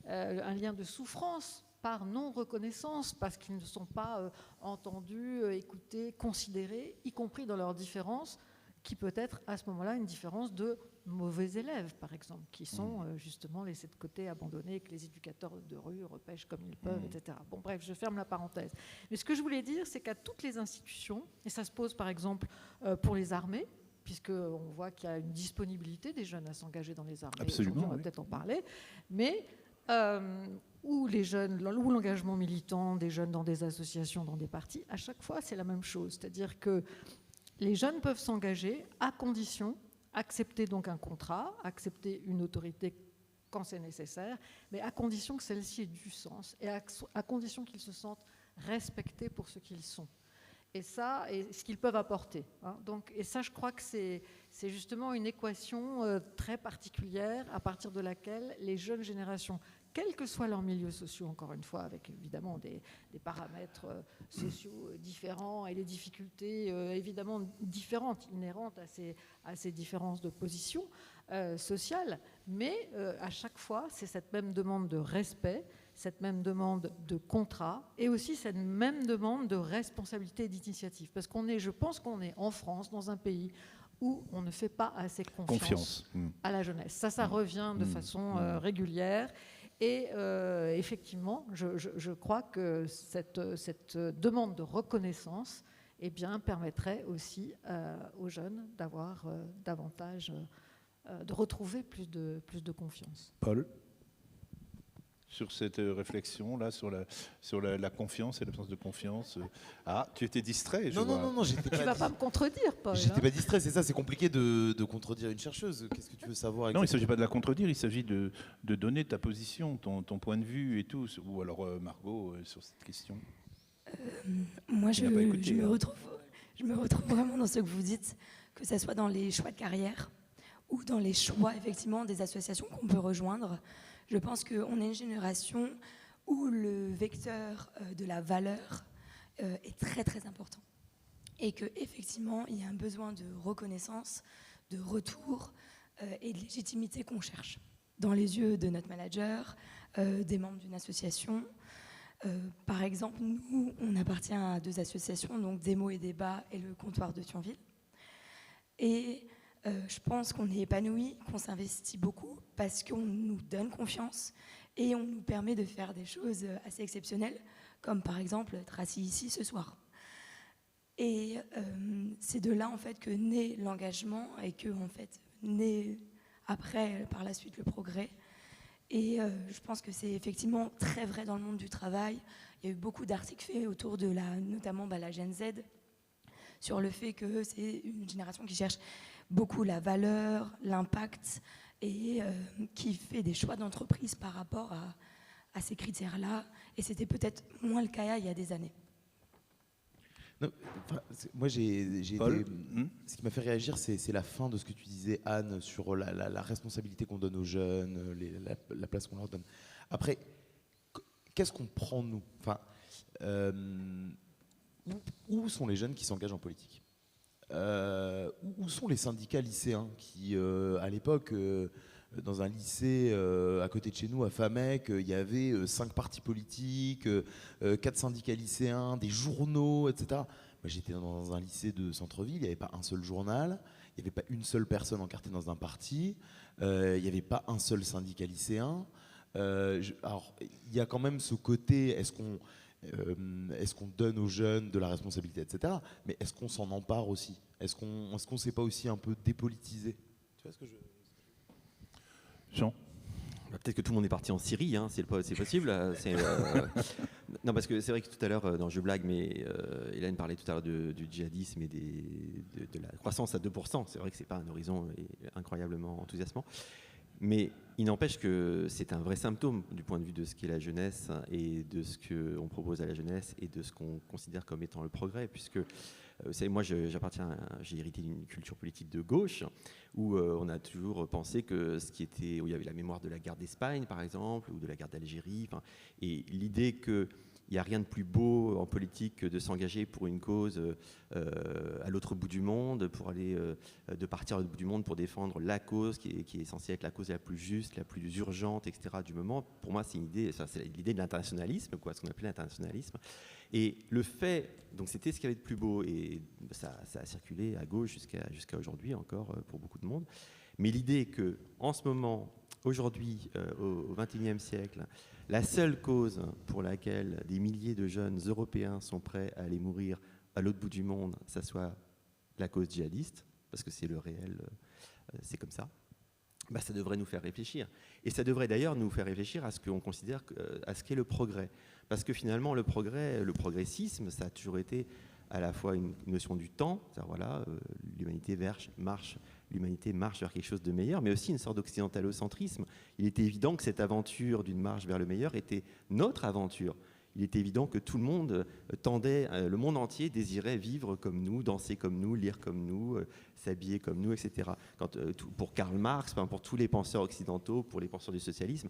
un lien de souffrance par non-reconnaissance, parce qu'ils ne sont pas entendus, écoutés, considérés, y compris dans leurs différences, qui peut être à ce moment-là une différence de mauvais élèves, par exemple, qui sont justement laissés de côté, abandonnés, que les éducateurs de rue repêchent comme ils peuvent, etc. Bon, bref, je ferme la parenthèse. Mais ce que je voulais dire, c'est qu'à toutes les institutions, et ça se pose par exemple pour les armées, puisqu'on voit qu'il y a une disponibilité des jeunes à s'engager dans les armées. Absolument, on va peut-être en parler, mais ou l'engagement militant des jeunes dans des associations, dans des partis, à chaque fois, c'est la même chose. C'est-à-dire que les jeunes peuvent s'engager à condition, accepter donc un contrat, accepter une autorité quand c'est nécessaire, mais à condition que celle-ci ait du sens et à condition qu'ils se sentent respectés pour ce qu'ils sont. Et ça, et ce qu'ils peuvent apporter. Hein. Donc, et ça, je crois que c'est justement une équation très particulière à partir de laquelle les jeunes générations, quels que soient leurs milieux sociaux, encore une fois, avec évidemment des paramètres sociaux différents et des difficultés évidemment différentes, inhérentes à ces différences de position sociale, mais à chaque fois, c'est cette même demande de respect, cette même demande de contrat et aussi cette même demande de responsabilité et d'initiative. Parce je pense qu'on est en France, dans un pays où on ne fait pas assez confiance à la jeunesse. Ça revient de façon régulière. Et effectivement, je crois que cette demande de reconnaissance permettrait aussi aux jeunes d'avoir davantage, de retrouver plus de confiance. Paul, sur cette réflexion-là, sur la confiance et l'absence de confiance. Ah, tu étais distrait, je vois. Non, j'étais pas... Tu vas pas me contredire, Paul. J'étais pas distrait, c'est ça, c'est compliqué de contredire une chercheuse. Qu'est-ce que tu veux savoir exactement? Non, il ne s'agit pas de la contredire, il s'agit de donner ta position, ton point de vue et tout. Ou alors, Margot, sur cette question. Moi, je me retrouve vraiment dans ce que vous dites, que ce soit dans les choix de carrière ou dans les choix, effectivement, des associations qu'on peut rejoindre. Je pense qu'on est une génération où le vecteur de la valeur est très très important et qu'effectivement il y a un besoin de reconnaissance, de retour et de légitimité qu'on cherche dans les yeux de notre manager, des membres d'une association. Par exemple, nous, on appartient à 2 associations, donc Démo et Débat et le Comptoir de Thionville. Et je pense qu'on est épanoui, qu'on s'investit beaucoup parce qu'on nous donne confiance et on nous permet de faire des choses assez exceptionnelles, comme par exemple être assis ici ce soir. Et c'est de là en fait que naît l'engagement et que en fait naît après par la suite le progrès. Et je pense que c'est effectivement très vrai dans le monde du travail. Il y a eu beaucoup d'articles faits autour de notamment la Gen Z, sur le fait que c'est une génération qui cherche beaucoup la valeur, l'impact, et qui fait des choix d'entreprise par rapport à ces critères-là. Et c'était peut-être moins le cas il y a des années. Non, moi, Paul ce qui m'a fait réagir, c'est la fin de ce que tu disais, Anne, sur la responsabilité qu'on donne aux jeunes, la place qu'on leur donne. Après, qu'est-ce qu'on prend, nous? Enfin, où sont les jeunes qui s'engagent en politique? Où sont les syndicats lycéens qui, à l'époque, dans un lycée à côté de chez nous, à Famec, il y avait 5 partis politiques, 4 syndicats lycéens, des journaux, etc. Moi, j'étais dans un lycée de centre-ville, il n'y avait pas un seul journal, il n'y avait pas une seule personne encartée dans un parti, il n'y avait pas un seul syndicat lycéen. Alors, il y a quand même ce côté, est-ce qu'on donne aux jeunes de la responsabilité, etc. Mais est-ce qu'on s'en empare aussi? Est-ce qu'on ne s'est pas aussi un peu dépolitisé? Tu vois ce que je... Jean? Peut-être que tout le monde est parti en Syrie, hein, c'est possible. Non, parce que c'est vrai que tout à l'heure, non, je blague, mais Hélène parlait tout à l'heure du djihadisme et de la croissance à 2%. C'est vrai que ce n'est pas un horizon incroyablement enthousiasmant. Mais il n'empêche que c'est un vrai symptôme du point de vue de ce qu'est la jeunesse et de ce qu'on propose à la jeunesse et de ce qu'on considère comme étant le progrès, puisque vous savez, moi j'ai hérité d'une culture politique de gauche où on a toujours pensé que où il y avait la mémoire de la guerre d'Espagne par exemple, ou de la guerre d'Algérie, et l'idée que il n'y a rien de plus beau en politique que de s'engager pour une cause à l'autre bout du monde, pour aller de partir à l'autre bout du monde pour défendre la cause qui est censée être la cause la plus juste, la plus urgente, etc. du moment. Pour moi, c'est l'idée de l'internationalisme, ce qu'on appelait l'internationalisme. Et le fait, donc c'était ce qu'il y avait de plus beau, et ça a circulé à gauche jusqu'à aujourd'hui encore pour beaucoup de monde. Mais l'idée que, en ce moment, aujourd'hui, au XXIe siècle, la seule cause pour laquelle des milliers de jeunes européens sont prêts à aller mourir à l'autre bout du monde, ça soit la cause djihadiste, parce que c'est le réel, c'est comme ça, bah, ça devrait nous faire réfléchir. Et ça devrait d'ailleurs nous faire réfléchir à ce qu'on considère, à ce qu'est le progrès. Parce que finalement, le progressisme, ça a toujours été à la fois une notion du temps, voilà, l'humanité marche vers quelque chose de meilleur, mais aussi une sorte d'occidentalocentrisme. Il était évident que cette aventure d'une marche vers le meilleur était notre aventure. Il était évident que tout le monde le monde entier désirait vivre comme nous, danser comme nous, lire comme nous, s'habiller comme nous, etc. Pour Karl Marx, pour tous les penseurs occidentaux, pour les penseurs du socialisme,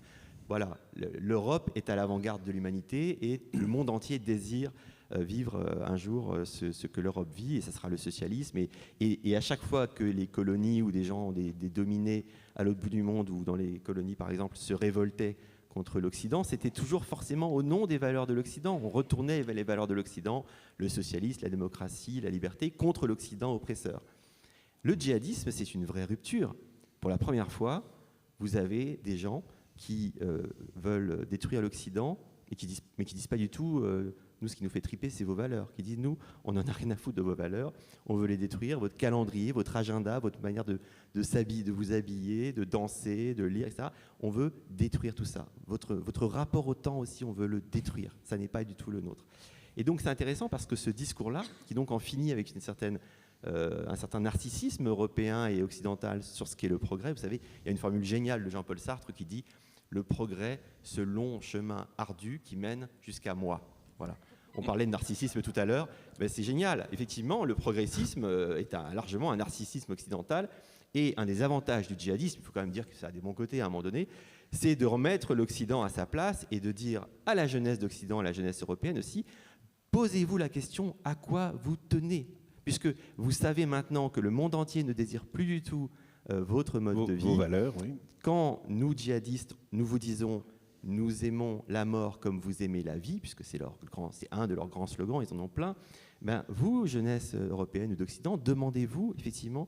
voilà, l'Europe est à l'avant-garde de l'humanité et le monde entier désire vivre un jour ce que l'Europe vit, et ça sera le socialisme. Et à chaque fois que les colonies ou des gens, des dominés à l'autre bout du monde, ou dans les colonies par exemple, se révoltaient contre l'Occident, c'était toujours forcément au nom des valeurs de l'Occident. On retournait les valeurs de l'Occident, le socialisme, la démocratie, la liberté, contre l'Occident oppresseur. Le djihadisme, c'est une vraie rupture. Pour la première fois, vous avez des gens qui veulent détruire l'Occident, mais qui disent pas du tout nous, ce qui nous fait triper, c'est vos valeurs. Qui disent, nous, on n'en a rien à foutre de vos valeurs, on veut les détruire, votre calendrier, votre agenda, votre manière de vous habiller, de danser, de lire, etc. On veut détruire tout ça. Votre rapport au temps aussi, on veut le détruire. Ça n'est pas du tout le nôtre. Et donc, c'est intéressant parce que ce discours-là, qui donc en finit avec un certain narcissisme européen et occidental sur ce qu'est le progrès, vous savez, il y a une formule géniale de Jean-Paul Sartre qui dit « Le progrès, ce long chemin ardu qui mène jusqu'à moi ». Voilà. On parlait de narcissisme tout à l'heure, ben c'est génial. Effectivement, le progressisme est largement un narcissisme occidental, et un des avantages du djihadisme, il faut quand même dire que ça a des bons côtés à un moment donné, c'est de remettre l'Occident à sa place et de dire à la jeunesse d'Occident, à la jeunesse européenne aussi, posez-vous la question à quoi vous tenez, puisque vous savez maintenant que le monde entier ne désire plus du tout votre mode de vie. Vos valeurs, oui. Quand nous, djihadistes, nous vous disons nous aimons la mort comme vous aimez la vie, puisque c'est un de leurs grands slogans, ils en ont plein, ben, vous, jeunesse européenne ou d'Occident, demandez-vous effectivement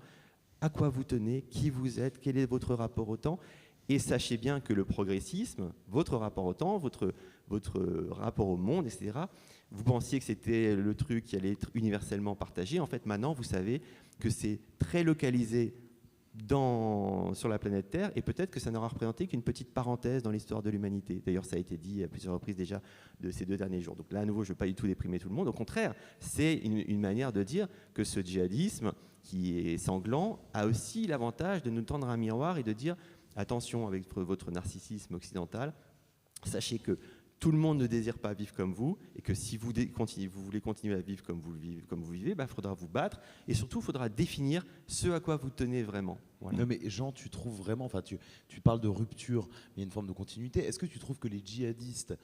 à quoi vous tenez, qui vous êtes, quel est votre rapport au temps, et sachez bien que le progressisme, votre rapport au temps, votre rapport au monde, etc., vous pensiez que c'était le truc qui allait être universellement partagé. En fait, maintenant, vous savez que c'est très localisé sur la planète Terre, et peut-être que ça n'aura représenté qu'une petite parenthèse dans l'histoire de l'humanité. D'ailleurs, ça a été dit à plusieurs reprises déjà de ces 2 derniers jours. Donc là, à nouveau, je ne veux pas du tout déprimer tout le monde. Au contraire, c'est une manière de dire que ce djihadisme, qui est sanglant, a aussi l'avantage de nous tendre un miroir et de dire attention avec votre narcissisme occidental, sachez que tout le monde ne désire pas vivre comme vous, et que si vous voulez continuer à vivre comme vous vivez, il faudra vous battre, et surtout, il faudra définir ce à quoi vous tenez vraiment. Voilà. Non mais Jean, tu trouves vraiment, enfin tu parles de rupture, mais il y a une forme de continuité. Est-ce que tu trouves que les djihadistes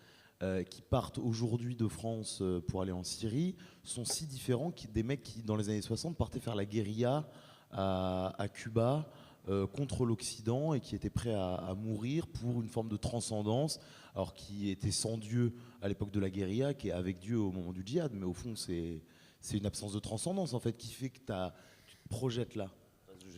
qui partent aujourd'hui de France pour aller en Syrie sont si différents des mecs qui, dans les années 60, partaient faire la guérilla à Cuba contre l'Occident et qui étaient prêts à mourir pour une forme de transcendance, alors qui étaient sans Dieu à l'époque de la guérilla, qui est avec Dieu au moment du djihad, mais au fond c'est une absence de transcendance en fait qui fait que tu te projettes là.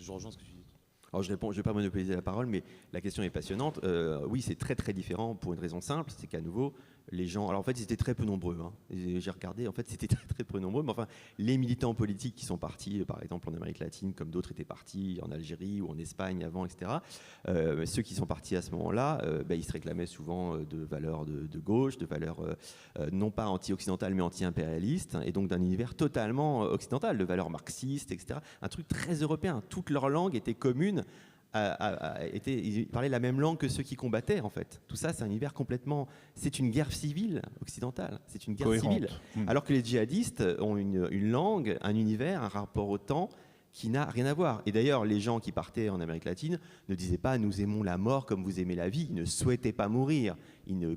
Je rejoins ce que tu dis. Alors je ne vais pas monopoliser la parole, mais la question est passionnante. Oui, c'est très très différent pour une raison simple, c'est qu'à nouveau, les gens... Alors en fait, ils étaient très peu nombreux. Hein. J'ai regardé, en fait, c'était très très peu nombreux. Mais enfin, les militants politiques qui sont partis, par exemple en Amérique latine, comme d'autres étaient partis en Algérie ou en Espagne avant, etc., ceux qui sont partis à ce moment-là, ils se réclamaient souvent de valeurs de gauche, de valeurs non pas anti-occidentales, mais anti-impérialistes, et donc d'un univers totalement occidental, de valeurs marxistes, etc. Un truc très européen. Toute leur langue était commune. Ils parlaient la même langue que ceux qui combattaient, en fait. Tout ça, c'est un univers complètement... C'est une guerre civile occidentale. C'est une guerre Cohérente. civile. Alors que les djihadistes ont une langue, un univers, un rapport au temps qui n'a rien à voir. Et d'ailleurs, les gens qui partaient en Amérique latine ne disaient pas « nous aimons la mort comme vous aimez la vie ». Ils ne souhaitaient pas mourir. Ils ne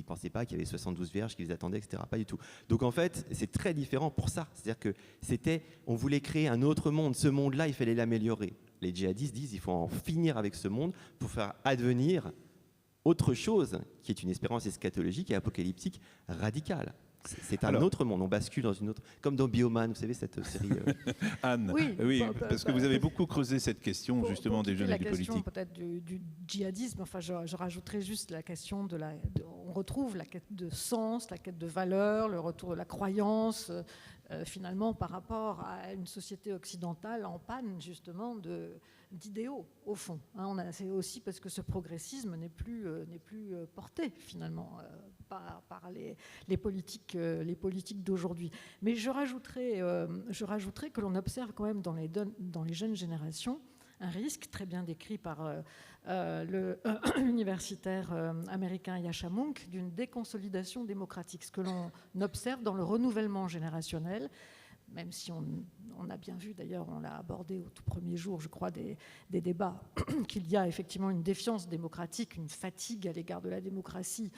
pensaient pas qu'il y avait 72 vierges qui les attendaient, etc. Pas du tout. Donc en fait, c'est très différent pour ça. C'est-à-dire que on voulait créer un autre monde. Ce monde-là, il fallait l'améliorer. Les djihadistes disent qu'il faut en finir avec ce monde pour faire advenir autre chose, qui est une espérance eschatologique et apocalyptique radicale. C'est un autre monde, on bascule dans une autre... Comme dans Bioman, vous savez, cette série... Anne, oui, parce que vous avez beaucoup creusé cette question, justement, des jeunes et du politique. La question peut-être du djihadisme, enfin, je rajouterais juste la question on retrouve la quête de sens, la quête de valeur, le retour de la croyance, finalement, par rapport à une société occidentale en panne, justement, d'idéaux, au fond. C'est aussi parce que ce progressisme n'est plus porté, finalement, par les politiques d'aujourd'hui. Mais je rajouterais que l'on observe quand même dans les jeunes générations un risque très bien décrit par l'universitaire américain Yascha Mounk d'une déconsolidation démocratique. Ce que l'on observe dans le renouvellement générationnel, même si on a bien vu, d'ailleurs, on l'a abordé au tout premier jour, je crois, des débats, qu'il y a effectivement une défiance démocratique, une fatigue à l'égard de la démocratie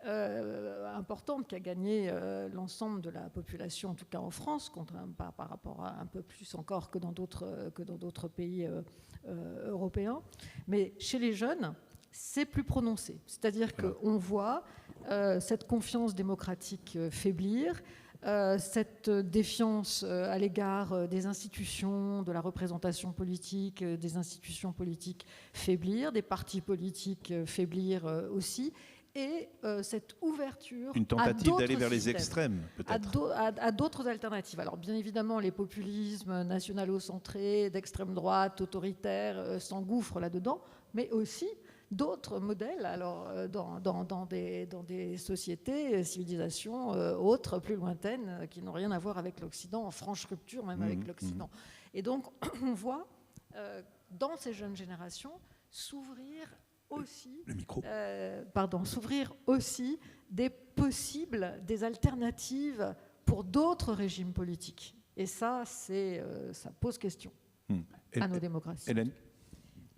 importante qui a gagné l'ensemble de la population, en tout cas en France, par rapport à un peu plus encore que dans d'autres pays européens. Mais chez les jeunes, c'est plus prononcé. C'est-à-dire qu'on voit cette confiance démocratique faiblir, cette défiance à l'égard des institutions, de la représentation politique, des institutions politiques faiblir, des partis politiques faiblir aussi, et cette ouverture une tentative d'aller vers les extrêmes, peut-être, à d'autres alternatives. Alors bien évidemment, les populismes nationalo-centrés, d'extrême droite, autoritaires, s'engouffrent là-dedans, mais aussi d'autres modèles, alors dans des sociétés, civilisations autres, plus lointaines, qui n'ont rien à voir avec l'Occident, en franche rupture même avec l'Occident. Et donc on voit dans ces jeunes générations s'ouvrir aussi des possibles, des alternatives pour d'autres régimes politiques. Et ça pose question à nos démocraties. Hélène ?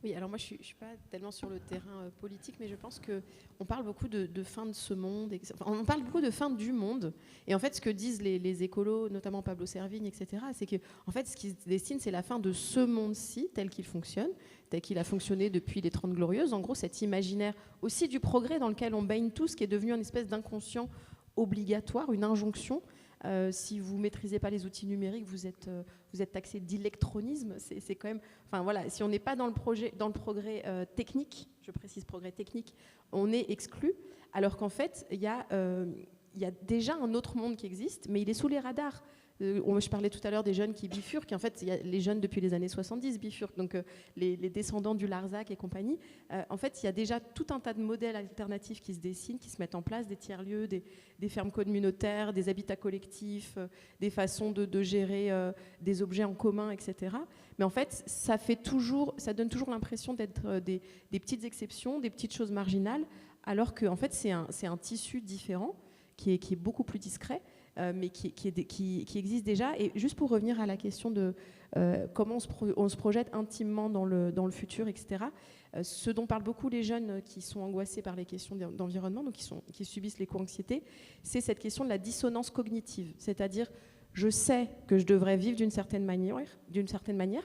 Oui, alors moi je suis pas tellement sur le terrain politique, mais je pense qu'on parle beaucoup de fin de ce monde, on parle beaucoup de fin du monde, et en fait ce que disent les écolos, notamment Pablo Servigne, etc., c'est que en fait ce qui se dessine, c'est la fin de ce monde-ci tel qu'il fonctionne, tel qu'il a fonctionné depuis les 30 Glorieuses, en gros cet imaginaire aussi du progrès dans lequel on baigne tous, qui est devenu une espèce d'inconscient obligatoire, une injonction. Si vous ne maîtrisez pas les outils numériques, vous êtes taxé d'électronisme. C'est quand même, enfin voilà, si on n'est pas dans le progrès technique, je précise progrès technique, on est exclu. Alors qu'en fait, il y a déjà un autre monde qui existe, mais il est sous les radars. Je parlais tout à l'heure des jeunes qui bifurquent. En fait, les jeunes depuis les années 70 bifurquent. Donc, les descendants du Larzac et compagnie. En fait, il y a déjà tout un tas de modèles alternatifs qui se dessinent, qui se mettent en place, des tiers-lieux, des fermes communautaires, des habitats collectifs, des façons de gérer des objets en commun, etc. Mais en fait, ça donne toujours l'impression d'être des petites exceptions, des petites choses marginales, alors que en fait, c'est un tissu différent qui est beaucoup plus discret, mais qui existe déjà. Et juste pour revenir à la question de comment on se projette intimement dans le futur, etc., ce dont parlent beaucoup les jeunes qui sont angoissés par les questions d'environnement, donc qui subissent l'éco-anxiété, c'est cette question de la dissonance cognitive. C'est-à-dire, je sais que je devrais vivre d'une certaine manière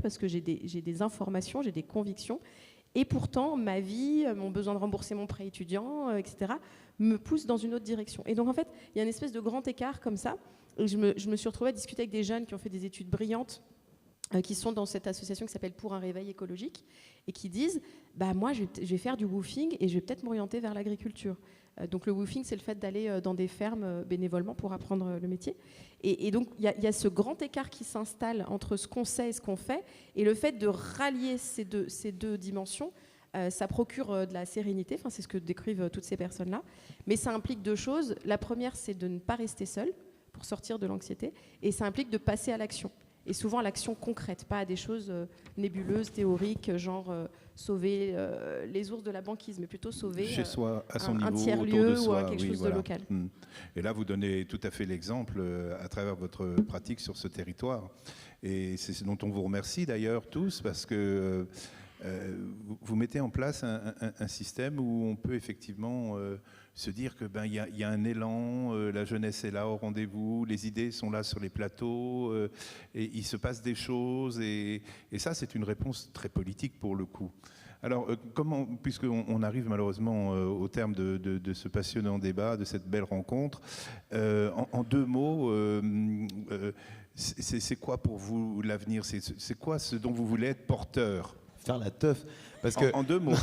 parce que j'ai des informations, j'ai des convictions, et pourtant, ma vie, mon besoin de rembourser mon prêt étudiant, etc., me pousse dans une autre direction. Et donc, en fait, il y a une espèce de grand écart comme ça. Et je me suis retrouvée à discuter avec des jeunes qui ont fait des études brillantes, qui sont dans cette association qui s'appelle Pour un réveil écologique, et qui disent moi, je vais faire du woofing et je vais peut-être m'orienter vers l'agriculture. Donc le woofing, c'est le fait d'aller dans des fermes bénévolement pour apprendre le métier. Et donc, il y a ce grand écart qui s'installe entre ce qu'on sait et ce qu'on fait. Et le fait de rallier ces deux dimensions, ça procure de la sérénité. Enfin, c'est ce que décrivent toutes ces personnes-là. Mais ça implique deux choses. La première, c'est de ne pas rester seul pour sortir de l'anxiété. Et ça implique de passer à l'action. Et souvent à l'action concrète, pas à des choses nébuleuses, théoriques, genre sauver les ours de la banquise, mais plutôt sauver chez soi, à son un niveau, tiers-lieu autour de soi, ou quelque chose de local. Et là, vous donnez tout à fait l'exemple à travers votre pratique sur ce territoire. Et c'est ce dont on vous remercie d'ailleurs tous, parce que vous mettez en place un système où on peut effectivement se dire que y a un élan, la jeunesse est là au rendez-vous, les idées sont là sur les plateaux, et il se passe des choses, et ça c'est une réponse très politique pour le coup. Alors comment, puisqu'on arrive malheureusement au terme de ce passionnant débat, de cette belle rencontre, en deux mots, c'est quoi pour vous l'avenir? C'est quoi ce dont vous voulez être porteur? Faire la teuf. Parce que... en deux mots.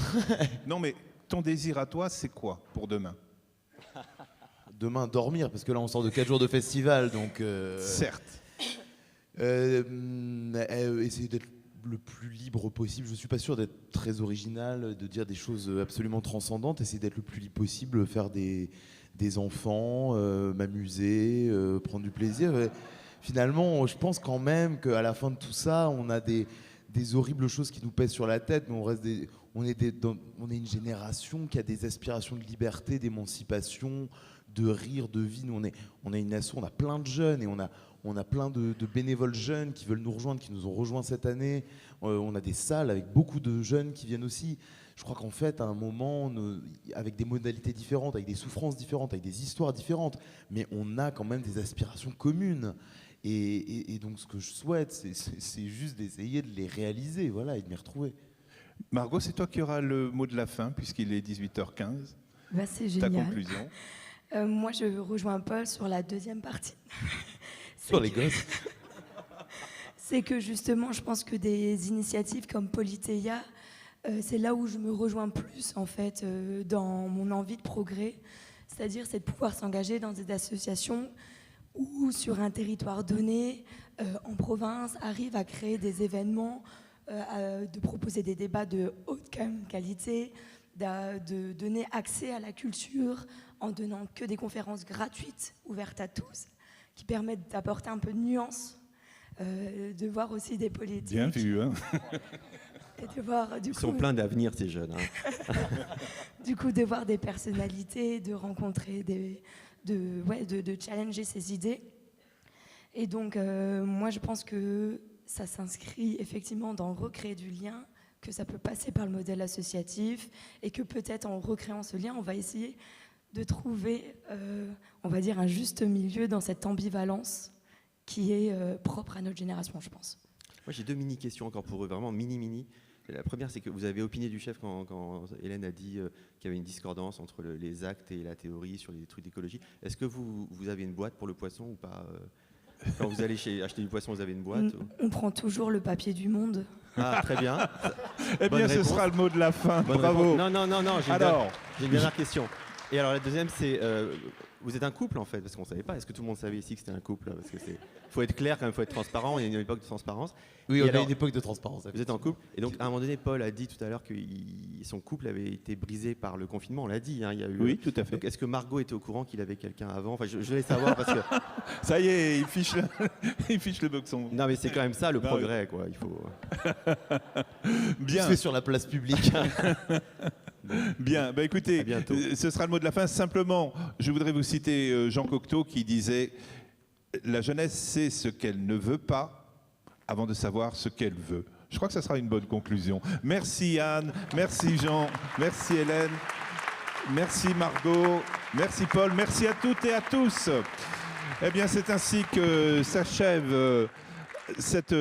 Non, mais ton désir à toi, c'est quoi pour demain? Demain, dormir, parce que là, on sort de 4 jours de festival, donc... Certes. Essayer d'être le plus libre possible. Je ne suis pas sûr d'être très original, de dire des choses absolument transcendantes. Essayer d'être le plus libre possible, faire des enfants, m'amuser, prendre du plaisir. Finalement, je pense quand même qu'à la fin de tout ça, on a des horribles choses qui nous pèsent sur la tête, mais on est une génération qui a des aspirations de liberté, d'émancipation, de rire, de vie. Nous, on a une asso, on a plein de jeunes et on a plein de bénévoles jeunes qui veulent nous rejoindre, qui nous ont rejoints cette année. On a des salles avec beaucoup de jeunes qui viennent aussi. Je crois qu'en fait, à un moment, avec des modalités différentes, avec des souffrances différentes, avec des histoires différentes, mais on a quand même des aspirations communes. Et donc, ce que je souhaite, c'est juste d'essayer de les réaliser, voilà, et de m'y retrouver. Margot, c'est toi qui auras le mot de la fin, puisqu'il est 18h15. C'est génial. Ta conclusion? Moi, je rejoins Paul sur la deuxième partie. Sur les gosses. C'est que justement, je pense que des initiatives comme Politeia, c'est là où je me rejoins plus, en fait, dans mon envie de progrès. C'est-à-dire, c'est de pouvoir s'engager dans des associations ou sur un territoire donné, en province, arrive à créer des événements, de proposer des débats de haute qualité, de donner accès à la culture en donnant que des conférences gratuites, ouvertes à tous, qui permettent d'apporter un peu de nuance, de voir aussi des politiques. Bien vu, hein. Et de voir, Ils sont pleins d'avenir, ces jeunes. Hein. Du coup, de voir des personnalités, de rencontrer de challenger ses idées. Et donc, moi, je pense que ça s'inscrit effectivement dans recréer du lien, que ça peut passer par le modèle associatif, et que peut-être en recréant ce lien, on va essayer de trouver, on va dire, un juste milieu dans cette ambivalence qui est propre à notre génération, je pense. Moi, j'ai 2 mini-questions encore pour eux, vraiment mini-mini. La première, c'est que vous avez opiné du chef quand Hélène a dit qu'il y avait une discordance entre les actes et la théorie sur les trucs d'écologie. Est-ce que vous avez une boîte pour le poisson ou pas? Quand vous allez acheter du poisson, vous avez une boîte? On prend toujours le papier du Monde. Ah, très bien. Eh bien, ce sera le mot de la fin. Bonne Bravo. Réponse. Non, Alors, j'ai une dernière question. Et alors, la deuxième, c'est... vous êtes un couple, en fait, parce qu'on ne savait pas. Est-ce que tout le monde savait ici que c'était un couple? Parce que faut être clair, quand même, il faut être transparent. Il y a une époque de transparence. Oui, on a une époque de transparence. Vous êtes en couple. Et donc, à un moment donné, Paul a dit tout à l'heure que son couple avait été brisé par le confinement. On l'a dit, hein, il y a eu... Oui, tout à fait. Donc, est-ce que Margot était au courant qu'il avait quelqu'un avant? Enfin, je voulais savoir parce que... Ça y est, il fiche le boxon. Non, mais c'est quand même ça, le progrès, quoi. Il faut... Bien. Fait sur la place publique. Bien, bah écoutez, À bientôt. ce sera le mot de la fin. Simplement, je voudrais vous citer Jean Cocteau qui disait « La jeunesse sait ce qu'elle ne veut pas avant de savoir ce qu'elle veut ». Je crois que ça sera une bonne conclusion. Merci Anne, merci Jean, merci Hélène, merci Margot, merci Paul, merci à toutes et à tous. Eh bien, c'est ainsi que s'achève cette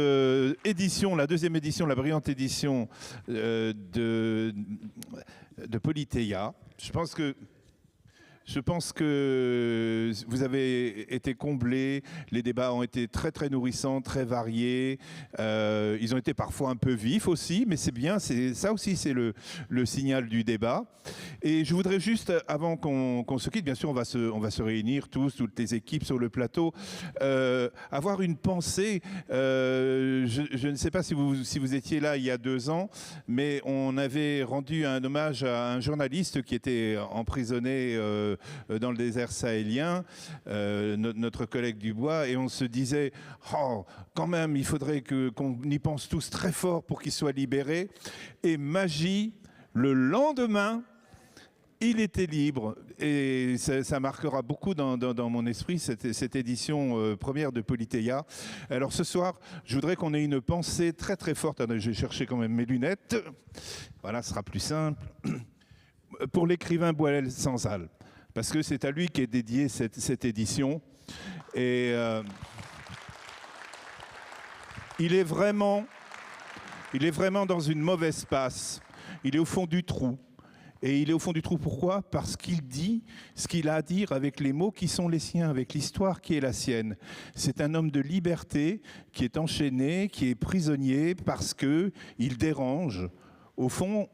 édition, la deuxième édition, la brillante édition de Politeia. Je pense que vous avez été comblés. Les débats ont été très très nourrissants, très variés. Ils ont été parfois un peu vifs aussi, mais c'est bien. Ça aussi, c'est le signal du débat. Et je voudrais juste, avant qu'on se quitte, bien sûr, on va se réunir tous, toutes les équipes sur le plateau, avoir une pensée. Je ne sais pas si vous étiez là il y a 2 ans, mais on avait rendu un hommage à un journaliste qui était emprisonné dans le désert sahélien, notre collègue Dubois, et on se disait oh, quand même, il faudrait qu'on y pense tous très fort pour qu'il soit libéré. Et magie, le lendemain, il était libre. Et ça marquera beaucoup dans mon esprit cette édition première de Politeia. Alors ce soir, je voudrais qu'on ait une pensée très très forte. Je vais chercher quand même mes lunettes. Voilà, ce sera plus simple. Pour l'écrivain Boilel Sansal. Parce que c'est à lui qu'est dédiée cette édition. Et il est vraiment dans une mauvaise passe. Il est au fond du trou. Et il est au fond du trou, pourquoi? Parce qu'il dit ce qu'il a à dire avec les mots qui sont les siens, avec l'histoire qui est la sienne. C'est un homme de liberté qui est enchaîné, qui est prisonnier parce qu'il dérange. Au fond,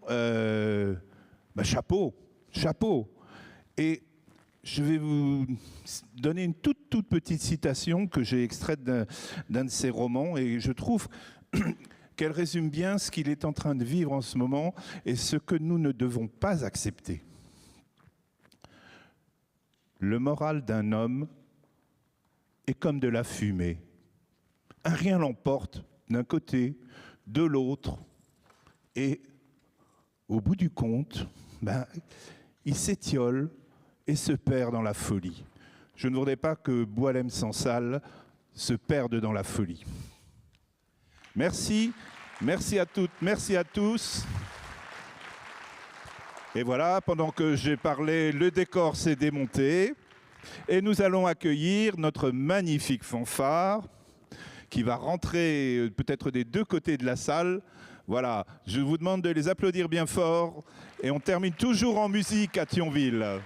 chapeau. Et je vais vous donner une toute petite citation que j'ai extraite d'un de ses romans et je trouve qu'elle résume bien ce qu'il est en train de vivre en ce moment et ce que nous ne devons pas accepter. Le moral d'un homme est comme de la fumée. Un rien l'emporte d'un côté, de l'autre et au bout du compte, il s'étiole et se perd dans la folie. Je ne voudrais pas que Boilem Sansal se perde dans la folie. Merci à toutes, merci à tous. Et voilà, pendant que j'ai parlé, le décor s'est démonté et nous allons accueillir notre magnifique fanfare qui va rentrer peut-être des 2 côtés de la salle. Voilà, je vous demande de les applaudir bien fort et on termine toujours en musique à Thionville.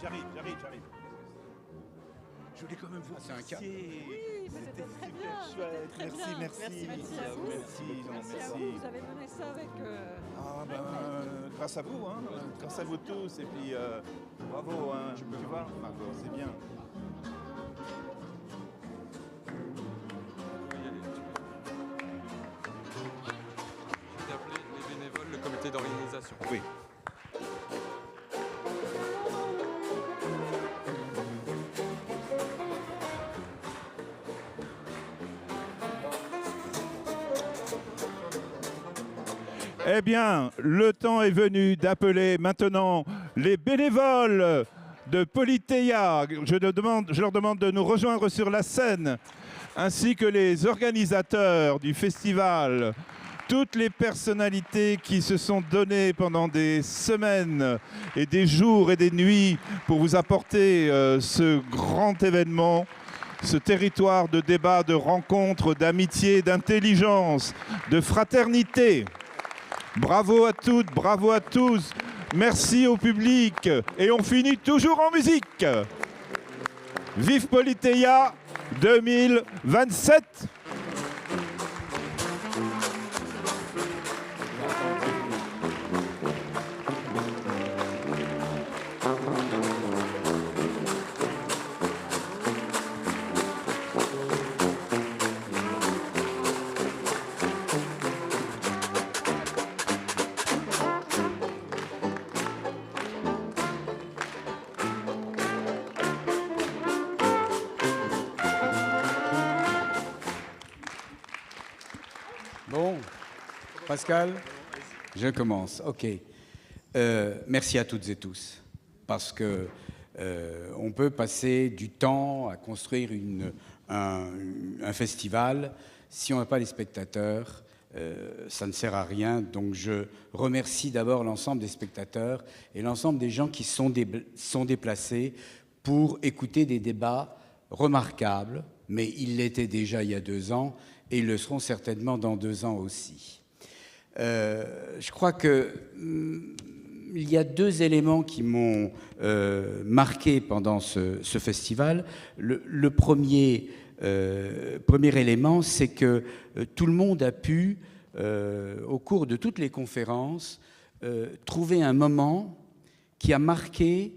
J'arrive. Je voulais quand même vous remercier. Oui, c'était très bien. Chouette. Très Merci, bien. merci. Merci à vous. Merci, à vous. Vous avez mené ça avec... grâce à vous, grâce à vous tous. Et puis Bravo, hein, tu vois, Margot, c'est bien. J'ai appelé les bénévoles, le comité d'organisation. Oui. Eh bien, le temps est venu d'appeler maintenant les bénévoles de Politeia. Je leur demande de nous rejoindre sur la scène, ainsi que les organisateurs du festival, toutes les personnalités qui se sont données pendant des semaines et des jours et des nuits pour vous apporter ce grand événement, ce territoire de débat, de rencontres, d'amitié, d'intelligence, de fraternité. Bravo à toutes, bravo à tous. Merci au public. Et on finit toujours en musique. Vive Politeia 2027. Bon, Pascal, je commence. OK. Merci à toutes et tous, parce que on peut passer du temps à construire un festival. Si on n'a pas les spectateurs, ça ne sert à rien. Donc je remercie d'abord l'ensemble des spectateurs et l'ensemble des gens qui sont déplacés pour écouter des débats remarquables, mais ils l'étaient déjà il y a 2 ans, et ils le seront certainement dans 2 ans aussi. Je crois que il y a 2 éléments qui m'ont marqué pendant ce festival. Le premier élément, c'est que tout le monde a pu, au cours de toutes les conférences, trouver un moment qui a marqué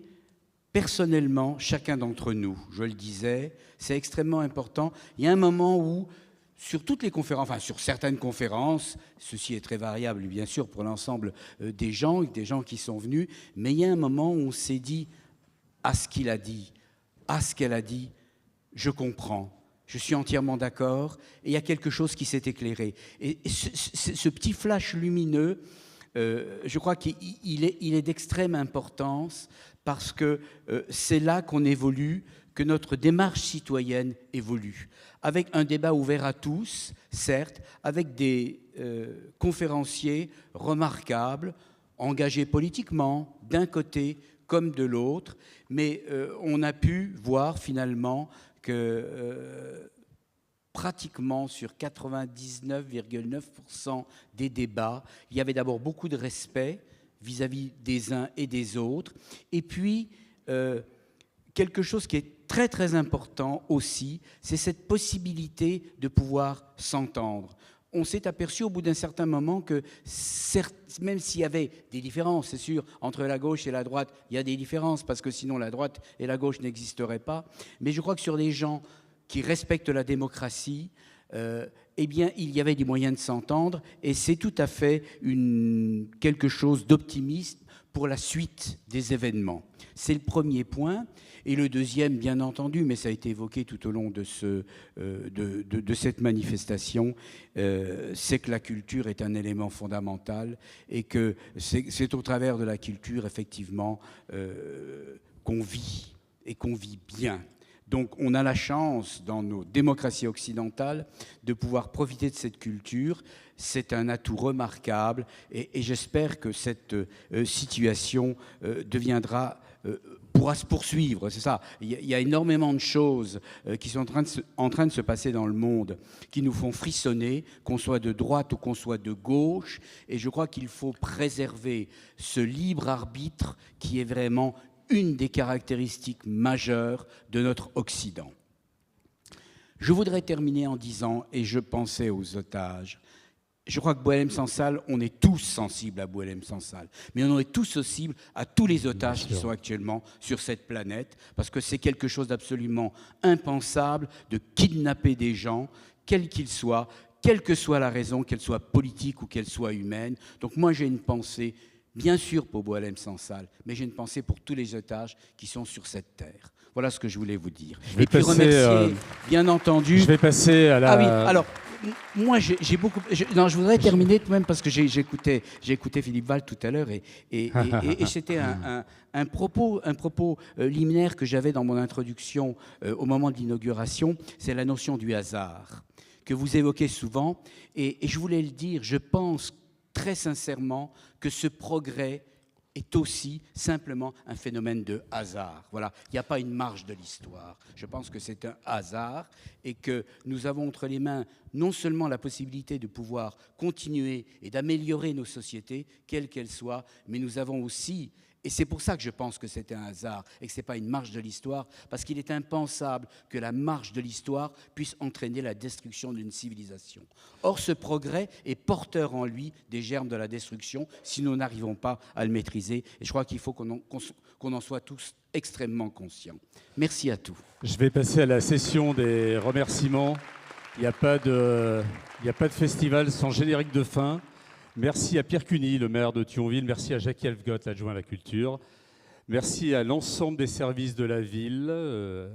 personnellement chacun d'entre nous. Je le disais, c'est extrêmement important. Il y a un moment où, sur toutes les conférences, enfin sur certaines conférences, ceci est très variable bien sûr pour l'ensemble des gens qui sont venus, mais il y a un moment où on s'est dit, à ce qu'il a dit, à ce qu'elle a dit, je comprends, je suis entièrement d'accord, et il y a quelque chose qui s'est éclairé. Et ce petit flash lumineux, je crois qu'il est d'extrême importance, parce que c'est là qu'on évolue, que notre démarche citoyenne évolue, avec un débat ouvert à tous, certes, avec des conférenciers remarquables, engagés politiquement, d'un côté comme de l'autre, mais on a pu voir finalement que pratiquement sur 99,9% des débats, il y avait d'abord beaucoup de respect vis-à-vis des uns et des autres, et puis quelque chose qui est très très important aussi, c'est cette possibilité de pouvoir s'entendre. On s'est aperçu au bout d'un certain moment que, même s'il y avait des différences, c'est sûr, entre la gauche et la droite, il y a des différences, parce que sinon la droite et la gauche n'existeraient pas, mais je crois que sur des gens qui respectent la démocratie, eh bien, il y avait des moyens de s'entendre, et c'est tout à fait quelque chose d'optimiste pour la suite des événements. C'est le premier point. Et le deuxième, bien entendu, mais ça a été évoqué tout au long de cette manifestation, c'est que la culture est un élément fondamental et que c'est au travers de la culture, effectivement, qu'on vit et qu'on vit bien. Donc on a la chance, dans nos démocraties occidentales, de pouvoir profiter de cette culture. C'est un atout remarquable et j'espère que cette situation pourra se poursuivre, c'est ça. Il y a énormément de choses qui sont en train de se passer dans le monde, qui nous font frissonner, qu'on soit de droite ou qu'on soit de gauche, et je crois qu'il faut préserver ce libre arbitre qui est vraiment une des caractéristiques majeures de notre Occident. Je voudrais terminer en disant, et je pensais aux otages, je crois que Boualem Sansal, on est tous sensibles à Boualem Sansal, mais on est tous sensibles à tous les otages qui sont actuellement sur cette planète, parce que c'est quelque chose d'absolument impensable de kidnapper des gens, quels qu'ils soient, quelle que soit la raison, qu'elle soit politique ou qu'elle soit humaine. Donc moi, j'ai une pensée, bien sûr pour Boualem Sansal, mais j'ai une pensée pour tous les otages qui sont sur cette terre. Voilà ce que je voulais vous dire. Et puis remercier, bien entendu... Je vais passer à la... Ah oui, alors... Moi, j'ai beaucoup. Non, je voudrais terminer tout de même parce que j'ai écouté Philippe Val tout à l'heure et c'était un propos liminaire que j'avais dans mon introduction au moment de l'inauguration. C'est la notion du hasard que vous évoquez souvent et je voulais le dire. Je pense très sincèrement que ce progrès est aussi simplement un phénomène de hasard. Voilà, il n'y a pas une marge de l'histoire. Je pense que c'est un hasard et que nous avons entre les mains non seulement la possibilité de pouvoir continuer et d'améliorer nos sociétés, quelles qu'elles soient, mais nous avons aussi, et c'est pour ça que je pense que c'est un hasard et que ce n'est pas une marge de l'histoire, parce qu'il est impensable que la marge de l'histoire puisse entraîner la destruction d'une civilisation. Or, ce progrès est porteur en lui des germes de la destruction si nous n'arrivons pas à le maîtriser. Et je crois qu'il faut qu'on en soit tous extrêmement conscients. Merci à tous. Je vais passer à la session des remerciements. Il n'y a pas de festival sans générique de fin. Merci à Pierre Cuny, le maire de Thionville. Merci à Jackie Elfgott, l'adjoint à la culture. Merci à l'ensemble des services de la ville,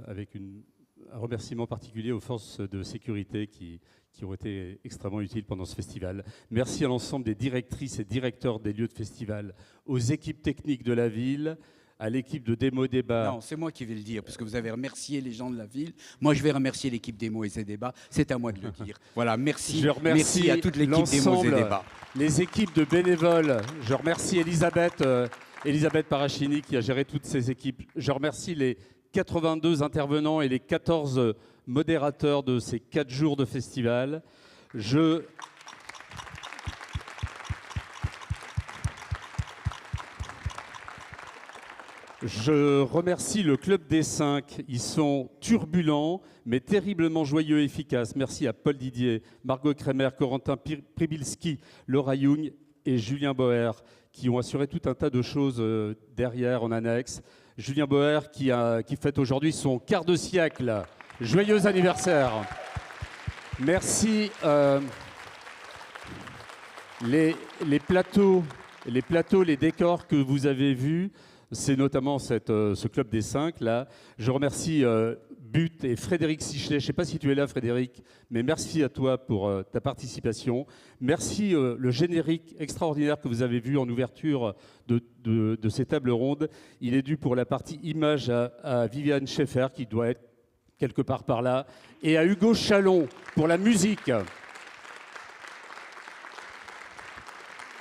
avec un remerciement particulier aux forces de sécurité qui ont été extrêmement utiles pendant ce festival. Merci à l'ensemble des directrices et directeurs des lieux de festival, aux équipes techniques de la ville, à l'équipe de Démo Débat. Non, c'est moi qui vais le dire, parce que vous avez remercié les gens de la ville. Moi, je vais remercier l'équipe Démo et Débat. C'est à moi de le dire. Voilà, merci. Merci à toute l'équipe Démo et Débat. Les équipes de bénévoles. Je remercie Elisabeth Parachini qui a géré toutes ces équipes. Je remercie les 82 intervenants et les 14 modérateurs de ces 4 jours de festival. Je remercie le Club des 5. Ils sont turbulents, mais terriblement joyeux et efficaces. Merci à Paul Didier, Margot Kremer, Corentin Pribilski, Laura Young et Julien Boer, qui ont assuré tout un tas de choses derrière, en annexe. Julien Boer qui fête aujourd'hui son quart de siècle. Joyeux anniversaire. Merci. Les plateaux, les décors que vous avez vus, c'est notamment ce Club des 5 là. Je remercie But et Frédéric Sichelet. Je ne sais pas si tu es là, Frédéric, mais merci à toi pour ta participation. Merci le générique extraordinaire que vous avez vu en ouverture de ces tables rondes. Il est dû pour la partie image à Viviane Schaeffer, qui doit être quelque part par là, et à Hugo Chalon pour la musique.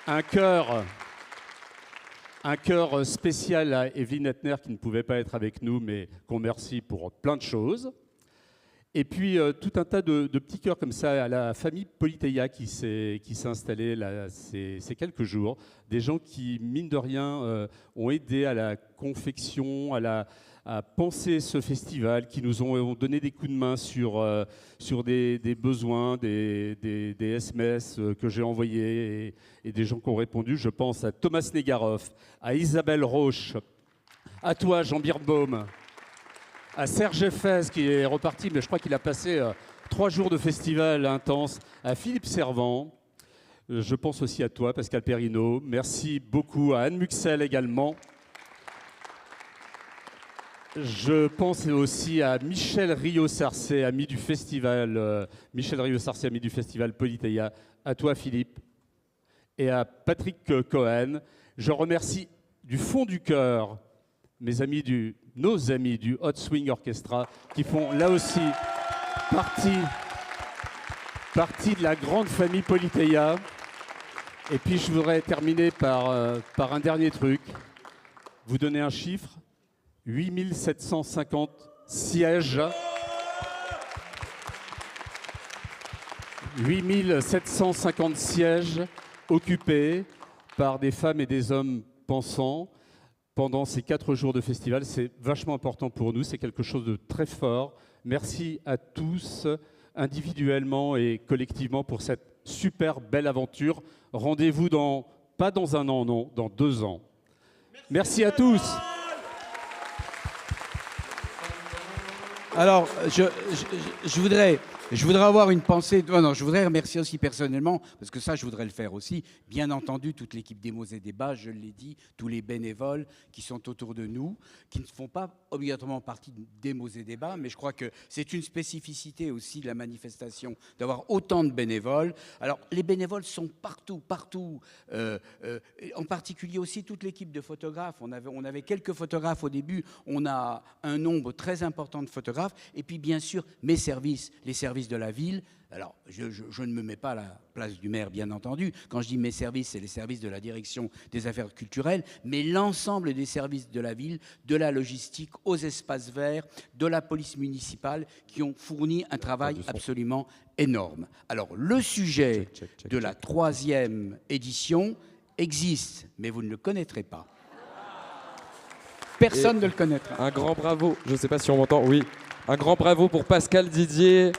Un chœur spécial à Evelyne Etner qui ne pouvait pas être avec nous, mais qu'on remercie pour plein de choses. Et puis tout un tas de petits chœurs comme ça à la famille Politeia qui s'est installée là, ces quelques jours. Des gens qui, mine de rien, ont aidé à la confection, à penser ce festival, qui nous ont donné des coups de main sur des besoins, des SMS que j'ai envoyés et des gens qui ont répondu. Je pense à Thomas Negaroff, à Isabelle Roche, à toi Jean Birnbaum, à Serge Fès qui est reparti, mais je crois qu'il a passé 3 jours de festival intense, à Philippe Servant. Je pense aussi à toi, Pascal Perrineau. Merci beaucoup à Anne Muxel également. Je pense aussi à Michel Rio-Sarcé, ami du festival, Politeia, à toi Philippe, et à Patrick Cohen. Je remercie du fond du cœur nos amis du Hot Swing Orchestra, qui font là aussi partie de la grande famille Politeia. Et puis je voudrais terminer par un dernier truc, vous donner un chiffre. 8750 sièges. 8750 sièges occupés par des femmes et des hommes pensants pendant ces 4 jours de festival. C'est vachement important pour nous, c'est quelque chose de très fort. Merci à tous, individuellement et collectivement, pour cette super belle aventure. Rendez-vous pas dans un an, non, dans 2 ans. Merci à tous. Alors, je voudrais avoir une pensée. Non, je voudrais remercier aussi personnellement, parce que ça, je voudrais le faire aussi. Bien entendu, toute l'équipe des mots et débats, je l'ai dit, tous les bénévoles qui sont autour de nous, qui ne font pas obligatoirement partie des mots et débats, mais je crois que c'est une spécificité aussi de la manifestation d'avoir autant de bénévoles. Alors, les bénévoles sont partout. En particulier aussi toute l'équipe de photographes. On avait quelques photographes au début. On a un nombre très important de photographes. Et puis, bien sûr, les services de la ville. Alors, je ne me mets pas à la place du maire, bien entendu. Quand je dis mes services, c'est les services de la direction des affaires culturelles, mais l'ensemble des services de la ville, de la logistique, aux espaces verts, de la police municipale, qui ont fourni un travail absolument énorme. Alors, le sujet de la 3e édition existe, mais vous ne le connaîtrez pas. Personne ne le connaîtra. Un grand bravo, je ne sais pas si on m'entend, oui. Un grand bravo pour Pascal Didier,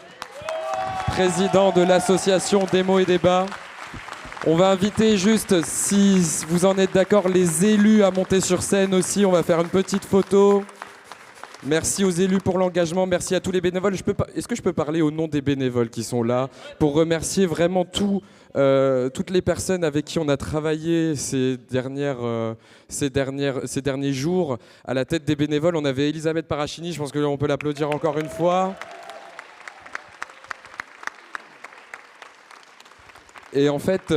président de l'association des mots et débats. On va inviter juste, si vous en êtes d'accord, les élus à monter sur scène aussi. On va faire une petite photo. Merci aux élus pour l'engagement, merci à tous les bénévoles. Est-ce que je peux parler au nom des bénévoles qui sont là pour remercier vraiment toutes les personnes avec qui on a travaillé ces derniers jours. À la tête des bénévoles, on avait Elisabeth Parachini, je pense qu'on peut l'applaudir encore une fois. Et en fait,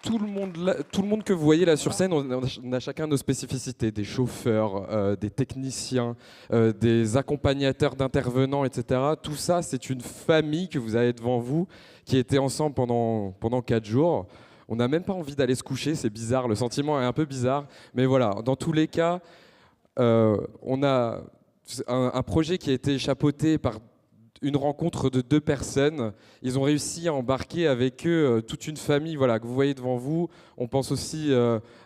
tout le monde que vous voyez là sur scène, on a chacun nos spécificités, des chauffeurs, des techniciens, des accompagnateurs d'intervenants, etc. Tout ça, c'est une famille que vous avez devant vous, qui était ensemble pendant 4 jours. On n'a même pas envie d'aller se coucher, c'est bizarre, le sentiment est un peu bizarre. Mais voilà, dans tous les cas, on a un projet qui a été chapeauté par une rencontre de 2 personnes. Ils ont réussi à embarquer avec eux toute une famille, voilà, que vous voyez devant vous. On pense aussi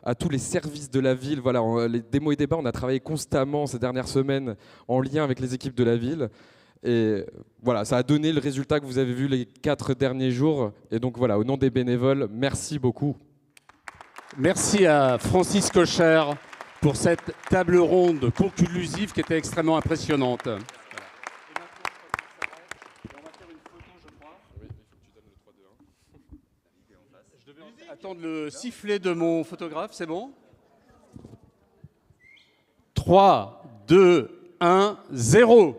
à tous les services de la ville. Voilà, les démos et débats, on a travaillé constamment ces dernières semaines en lien avec les équipes de la ville. Et voilà, ça a donné le résultat que vous avez vu les 4 derniers jours. Et donc voilà, au nom des bénévoles, merci beaucoup. Merci à Francis Cocher pour cette table ronde conclusive qui était extrêmement impressionnante. Attendre le sifflet de mon photographe, c'est bon ? 3, 2, 1, 0.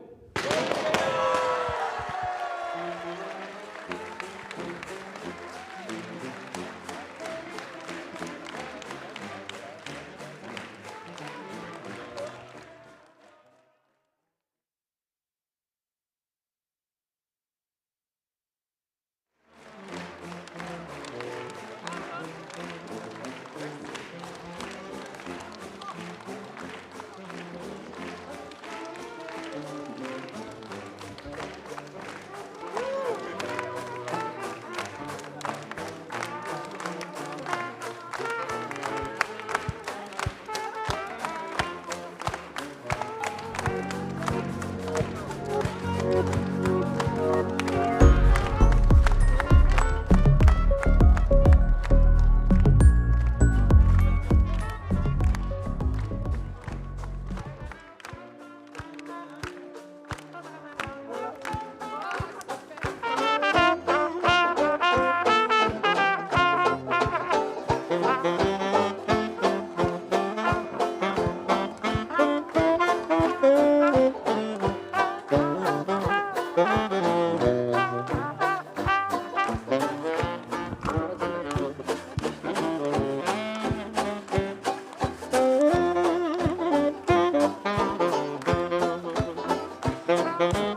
Thank you.